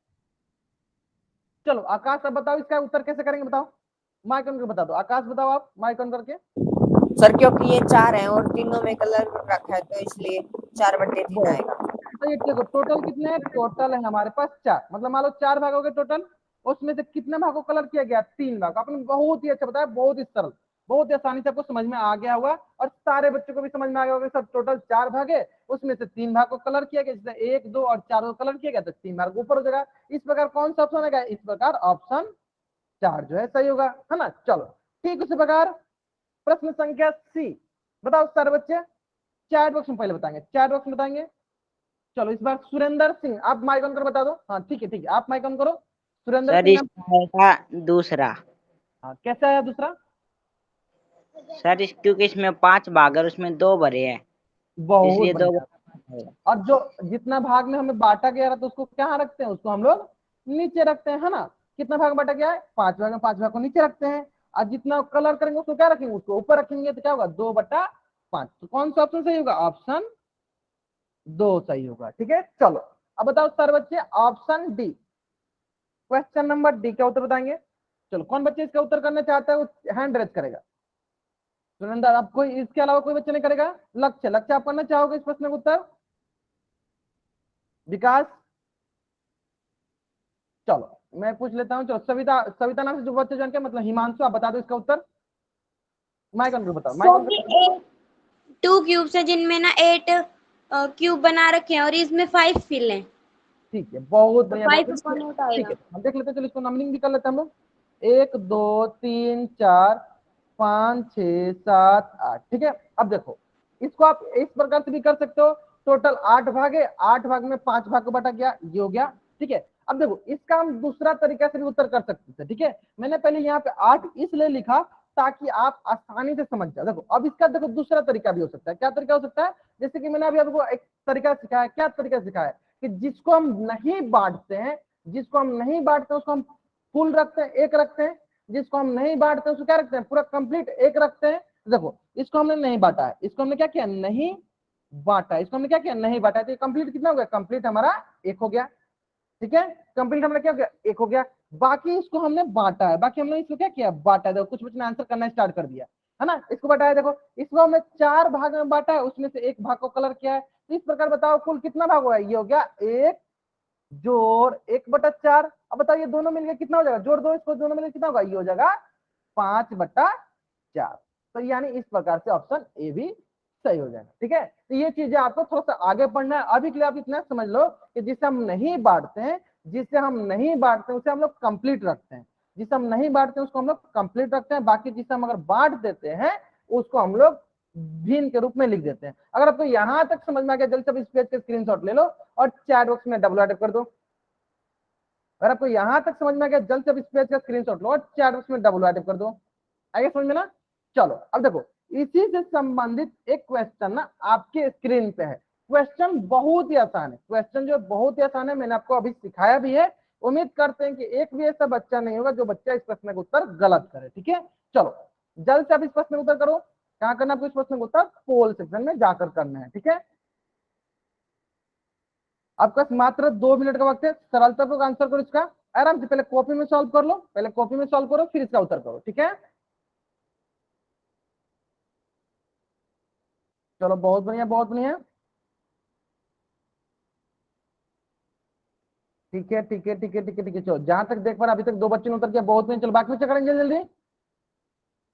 चलो आकाश अब बताओ इसका उत्तर कैसे करेंगे, बताओ माइक ऑन करके बता दो। आकाश बताओ आप माइक ऑन करके। सर क्योंकि ये 4 है और तीनों में कलर रखा है तो इसलिए 4/3 आएगा। तो ये देखो टोटल कितने हैं, टोटल है हमारे पास 4, मतलब मान लो 4 भाग हो गए टोटल, उसमें से कितने भागों को कलर किया गया, 3 भाग। आपने बहुत ही अच्छा बताया, बहुत ही सरल। बहुत ही आसानी से आपको समझ में आ गया होगा और सारे बच्चों को भी समझ में आ गया होगा। सब टोटल 4 भाग है, उसमें से 3 भाग को कलर किया गया, जैसे 1, 2 और 4 को कलर किया गया तो 3 भाग ऊपर हो जाएगा। इस प्रकार कौन सा ऑप्शन आएगा? इस प्रकार ऑप्शन 4 जो है सही होगा, है ना। चलो ठीक, उसी प्रकार प्रश्न संख्या सी, बताओ सारे बच्चे चैट बॉक्स में पहले बताएंगे, चैट बॉक्स में बताएंगे। चलो इस बार सुरेंद्र सिंह, आप माइक ऑन कर बता दो। हाँ ठीक है, ठीक है, आप माइक ऑन करो। सुरेंद्र सर सिंह नाम, इसका आएगा दूसरा। हाँ कैसे आया दूसरा? सर क्योंकि इसमें 5 भाग है और उसमें 2 भरे हैं, बहुत इसलिए 2 बढ़िया। और जो जितना भाग में हमें बांटा गया था तो उसको क्या रखते हैं? उसको हम लोग नीचे रखते हैं, है ना। कितना भाग बांटा गया है? 5 भाग में 5 भाग को नीचे रखते हैं, और जितना कलर करेंगे उसको क्या रखेंगे? उसको ऊपर रखेंगे, तो क्या होगा? 2/5। तो कौन सा ऑप्शन सही होगा? ऑप्शन 2 सही होगा। ठीक है, चलो अब बताओ सारे बच्चे option D, question number D का उत्तर बताएंगे। चलो कौन बच्चे इसका उत्तर करना चाहता है वो हैंड रेज करेगा। सुरेंद्र, आप कोई इसके अलावा कोई बच्चे नहीं करेगा? लक्ष्य, लक्ष्य आप करना चाहोगे इस प्रश्न का उत्तर? विकास, चलो मैं पूछ लेता हूँ। चलो सविता, सविता नाम से जो बच्चे जान के, मतलब हिमांशु, आप बता दो इसका उत्तर। माइक ऑन बताओ, माइक सर ऑन। ये 2 क्यूब्स है जिनमें ना 8 क्यूब बना रखे हैं और इसमें 5 फिल हैं, ठीक है, बहुत तो बढ़िया, बहुत 5 बढ़िया। अपॉन 8 ठीक आएगा। है, हम देख लेते हैं। चलो इसको नंबरिंग भी कर लेते हैं हम लोग। 1 2 3 4 5 6 7 8। ठीक है, अब देखो इसको आप इस प्रकार से भी कर सकते हो। टोटल 8 भाग है, 8 भाग में 5 भाग को बांटा गया, ये हो गया। ठीक है, अब देखो इसका हम दूसरा तरीका से भी उत्तर कर सकते थे। ठीक है, मैंने पहले यहाँ पे 8 इसलिए लिखा ताकि आप आसानी से समझ जाओ। देखो अब इसका देखो दूसरा तरीका भी हो सकता है। क्या तरीका हो सकता है? जैसे कि मैंने अभी आपको एक तरीका सिखाया। क्या तरीका सिखाया? कि जिसको हम नहीं बांटते हैं, जिसको हम नहीं बांटते हैं उसको हम फुल रखते हैं, एक रखते हैं। जिसको हम नहीं बांटते हैं उसको क्या रखते हैं? पूरा कंप्लीट एक रखते हैं। देखो इसको हमने नहीं बांटा है, इसको हमने क्या किया? नहीं बांटा, इसको हमने क्या किया? नहीं बांटा, तो कंप्लीट कितना हो गया? कंप्लीट हमारा 1 हो गया। ठीक है, कंप्लीट हमारा क्या हो गया? 1 हो गया। बाकी इसको हमने बांटा है, बाकी हमने इसको क्या किया? बांटा है। देखो कुछ बच्चों ने आंसर करना स्टार्ट कर दिया, है ना। इसको बांटा है, देखो इसको हमने 4 भाग में बांटा है, उसमें से 1 भाग को कलर किया है। तो इस प्रकार बताओ कुल कितना भाग हुआ है? ये हो गया 1 जोड़ 1/4। अब बताओ ये दोनों मिलकर कितना हो जाएगा? जोड़ दो इसको, दोनों मिलकर कितना होगा? ये हो जाएगा 5/4। तो यानी इस प्रकार से ऑप्शन ए भी सही हो जाएगा। ठीक है, तो ये चीजें आपको थोड़ा सा आगे पढ़ना है। अभी के लिए आप इतना समझ लो कि जिसे हम नहीं बांटते हैं, जिसे हम नहीं बांटते हैं उसे हम लोग कंप्लीट रखते हैं। जिसे हम नहीं बांटते हैं उसको हम लोग कंप्लीट रखते हैं। बाकी जिसे हम अगर बांट देते हैं उसको हम लोग भिन्न के रूप में लिख देते हैं। अगर आपको यहां तक समझ में आ गया, जल्दी से इस पेज के स्क्रीनशॉट ले लो और चैट बॉक्स में डबल कर दो। अगर आपको यहां तक समझ में आ गया, जल्द से इस पेज का स्क्रीनशॉट लो और चैट बॉक्स में डबल कर दो। आगे समझ में ना? चलो अब देखो इसी से संबंधित एक क्वेश्चन ना आपके स्क्रीन पे है। क्वेश्चन बहुत ही आसान है, क्वेश्चन जो बहुत ही आसान है, मैंने आपको अभी सिखाया भी है। उम्मीद करते हैं कि एक भी ऐसा बच्चा नहीं होगा जो बच्चा इस प्रश्न का उत्तर गलत करे। ठीक है, चलो जल्द से आप इस प्रश्न का उत्तर करो। क्या करना आपको? इस प्रश्न का उत्तर पोल सेक्शन में जाकर करना है। ठीक है, आपका मात्र 2 मिनट का वक्त है, सरलता पूर्वक आंसर करो इसका। आराम से पहले कॉपी में सॉल्व कर लो, पहले कॉपी में सॉल्व करो फिर इसका उत्तर करो। ठीक है, चलो बहुत बढ़िया, बहुत बढ़िया। ठीक है, ठीक है, ठीक है, ठीक है, ठीक है। चलो जहां तक देख पा रहे अभी तक 2 बच्चों ने उत्तर किया, बहुत बढ़िया। चलो बाकी बच्चे करेंगे जल्दी जल्दी।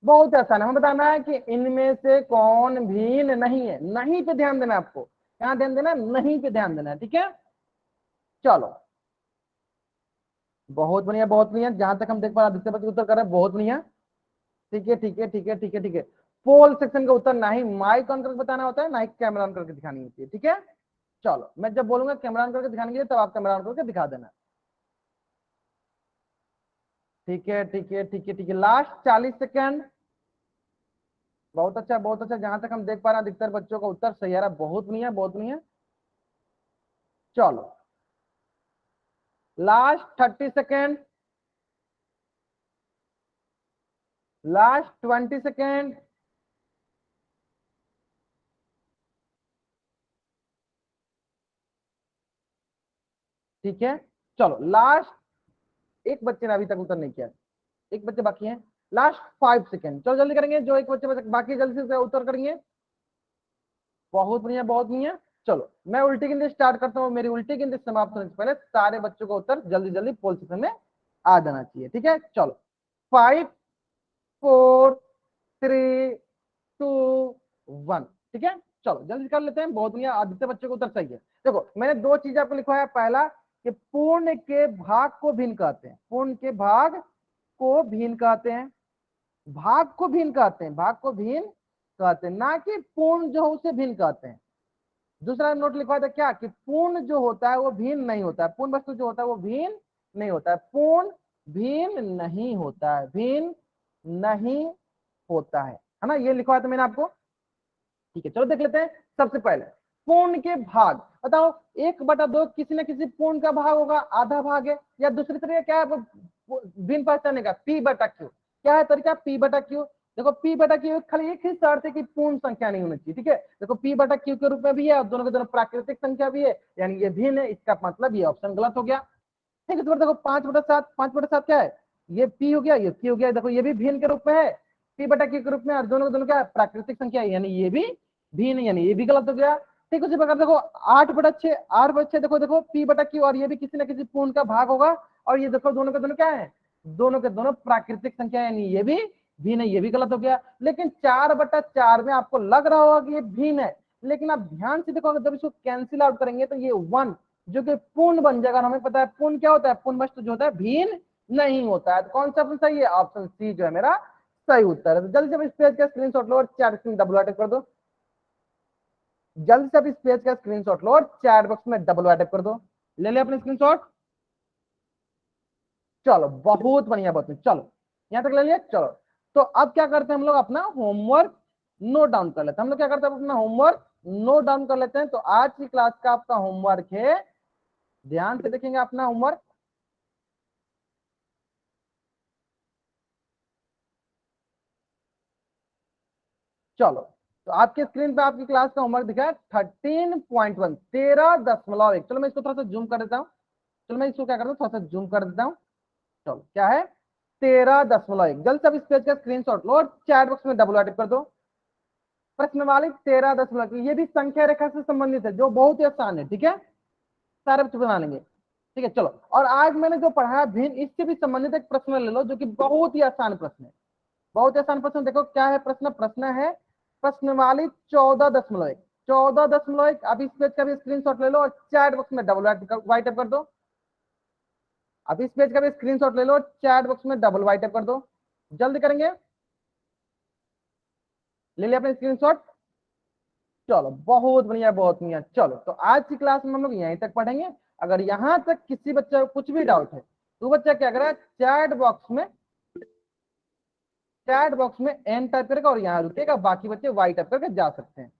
बहुत आसान है, हमें बताना है कि इनमें से कौन भिन्न नहीं है। नहीं पे ध्यान देना है आपको, क्या ध्यान देना है? नहीं पे ध्यान देना है। ठीक है, चलो बहुत बढ़िया, बहुत बढ़िया। जहां तक हम देख पा रहे अधिकतर बच्चे उत्तर कर रहे हैं, बहुत बढ़िया। ठीक है, ठीक है, ठीक है, ठीक है, ठीक है। पोल सेक्शन का उत्तर ना ही माइक ऑन करके बताना होता है, ना ही कैमरा ऑन करके दिखानी होती है। ठीक है, चलो मैं जब बोलूंगा कैमरा ऑन करके दिखाने के लिए तब आप कैमरा ऑन करके दिखा देना। ठीक है, ठीक है, ठीक है, ठीक है। Last 40 second. बहुत अच्छा, बहुत अच्छा। जहां तक हम देख पा रहे हैं अधिकतर बच्चों का उत्तर सही आ रहा है, बहुत बढ़िया, बहुत बढ़िया। चलो लास्ट 30 सेकेंड, लास्ट 20 सेकेंड। ठीक है, चलो लास्ट एक बच्चे ने अभी तक उत्तर नहीं किया, एक बच्चे बाकी हैं। लास्ट 5 सेकेंड, चलो जल्दी करेंगे। जो एक बच्चे बाकी जल्दी से उत्तर करेंगे। बहुत बढ़िया, बहुत बढ़िया। चलो मैं उल्टी गिनती स्टार्ट करता हूँ। मेरी उल्टी गिनती समाप्त होने से पहले सारे बच्चों का उत्तर जल्दी जल्दी पोल सेक्शन में आ जाना चाहिए। ठीक है, चलो 5 4 3 2 1। ठीक है, चलो जल्दी कर लेते हैं। बहुत बढ़िया, आदित्य बच्चे को उत्तर सही है। देखो मैंने दो चीज आपको लिखवाया, पहला कि पूर्ण के भाग को भिन्न कहते हैं, पूर्ण के भाग को भिन्न कहते हैं, भाग को भिन्न कहते हैं, भाग को भिन्न कहते हैं, ना कि पूर्ण जो है उसे भिन्न कहते हैं। दूसरा नोट लिखवा था क्या कि पूर्ण जो होता है वो भिन्न नहीं होता है, पूर्ण वस्तु जो होता है वो भिन्न नहीं होता है, पूर्ण भिन्न नहीं होता है, भिन्न नहीं होता है ना, ये लिखवाया था मैंने आपको। ठीक है, चलो देख लेते हैं। सबसे पहले पूर्ण के भाग, बताओ 1/2 किसी न किसी पूर्ण का भाग होगा, आधा भाग है, या दूसरी तरीका क्या है भिन्न पहचानने का, P/Q। क्या है तरीका, P/Q। देखो P/Q खाली एक ही शर्त है कि पूर्ण संख्या नहीं होनी चाहिए। ठीक है, देखो P/Q के रूप में भी है और दोनों के दोनों प्राकृतिक संख्या भी है, यानी ये भिन्न है, इसका मतलब ये ऑप्शन गलत हो गया। ठीक है, तो देखो 5/7, 5/7 क्या है, ये P हो गया, ये Q हो गया, देखो ये भी भिन्न के रूप में है, P/Q के रूप में, और दोनों के दोनों क्या है, प्राकृतिक संख्या है, यानी ये भी भिन्न, यानी ये भी गलत हो गया। ठीक, उसी प्रकार देखो 8/6, 8/6 देखो देखो P/Q, और ये भी किसी न किसी पूर्ण का भाग होगा, और ये देखो दोनों के दोनों क्या है, दोनों के दोनों प्राकृतिक संख्या, यानी ये भी भिन्न है, ये भी गलत हो गया। लेकिन 4/4 में आपको लग रहा होगा कि ये भिन्न है, लेकिन आप ध्यान से देखो जब इसको कैंसिल आउट करेंगे तो ये 1 जो कि पूर्ण बन जाएगा। हमें पता है पूर्ण क्या होता है, पूर्ण वस्तु जो होता है भिन्न नहीं होता है। तो कौन सा ऑप्शन सही है, ऑप्शन सी जो है मेरा सही उत्तर है। तो जल्दी से इस पेज का स्क्रीनशॉट लो और चैट में डबल अटैक कर दो, जल्दी से इस पेज का स्क्रीनशॉट लो और चैट बॉक्स में डबल अटैक कर दो। ले ले अपने स्क्रीनशॉट, चलो बहुत बढ़िया, बहुत बढ़िया, चलो यहां तक ले लिया। चलो तो अब क्या करते हैं हम लोग, अपना होमवर्क नोट डाउन कर लेते हैं। हम लोग क्या करते हैं, अपना होमवर्क नोट डाउन कर लेते हैं। तो आज की क्लास का आपका होमवर्क है, ध्यान से देखेंगे अपना होमवर्क। चलो तो आपके स्क्रीन पे आपकी क्लास का होमवर्क दिखा है 13.1, 13.1। चलो मैं इसको थोड़ा सा जूम कर देता हूँ, चलो मैं इसको क्या करता हूँ, थोड़ा सा जूम कर देता हूँ। चलो क्या है 13.1। जल्द से अब इस पेज का स्क्रीनशॉट लो और चैट बॉक्स में डबल टाइप कर दो। प्रश्न वाली 13.1, ये भी संख्या रेखा से संबंधित है, जो बहुत ही आसान है। ठीक है, सारे बच्चे बना लेंगे। ठीक है, चलो और आज मैंने जो पढ़ाया भिन्न, इससे भी संबंधित एक प्रश्न ले लो जो कि बहुत ही आसान प्रश्न है, बहुत ही आसान प्रश्न। देखो क्या है प्रश्न, प्रश्न है प्रश्नवाली 14.1, 14.1। अब इस पेज का भी स्क्रीनशॉट ले लो और चैट बॉक्स में डबल वाइट कर दो। अब इस पेज का भी स्क्रीनशॉट ले लो, चैट बॉक्स में डबल वाइट कर दो, जल्दी करेंगे, ले लिया अपने स्क्रीनशॉट। चलो बहुत बढ़िया, बहुत बढ़िया। चलो तो आज की क्लास में हम लोग यहीं तक पढ़ेंगे। अगर यहां तक किसी बच्चे को कुछ भी डाउट है तो बच्चा क्या करेगा, चैट बॉक्स में एन टाइप करेगा और यहाँ रुकेगा, बाकी बच्चे वाई टाइप करके जा सकते हैं।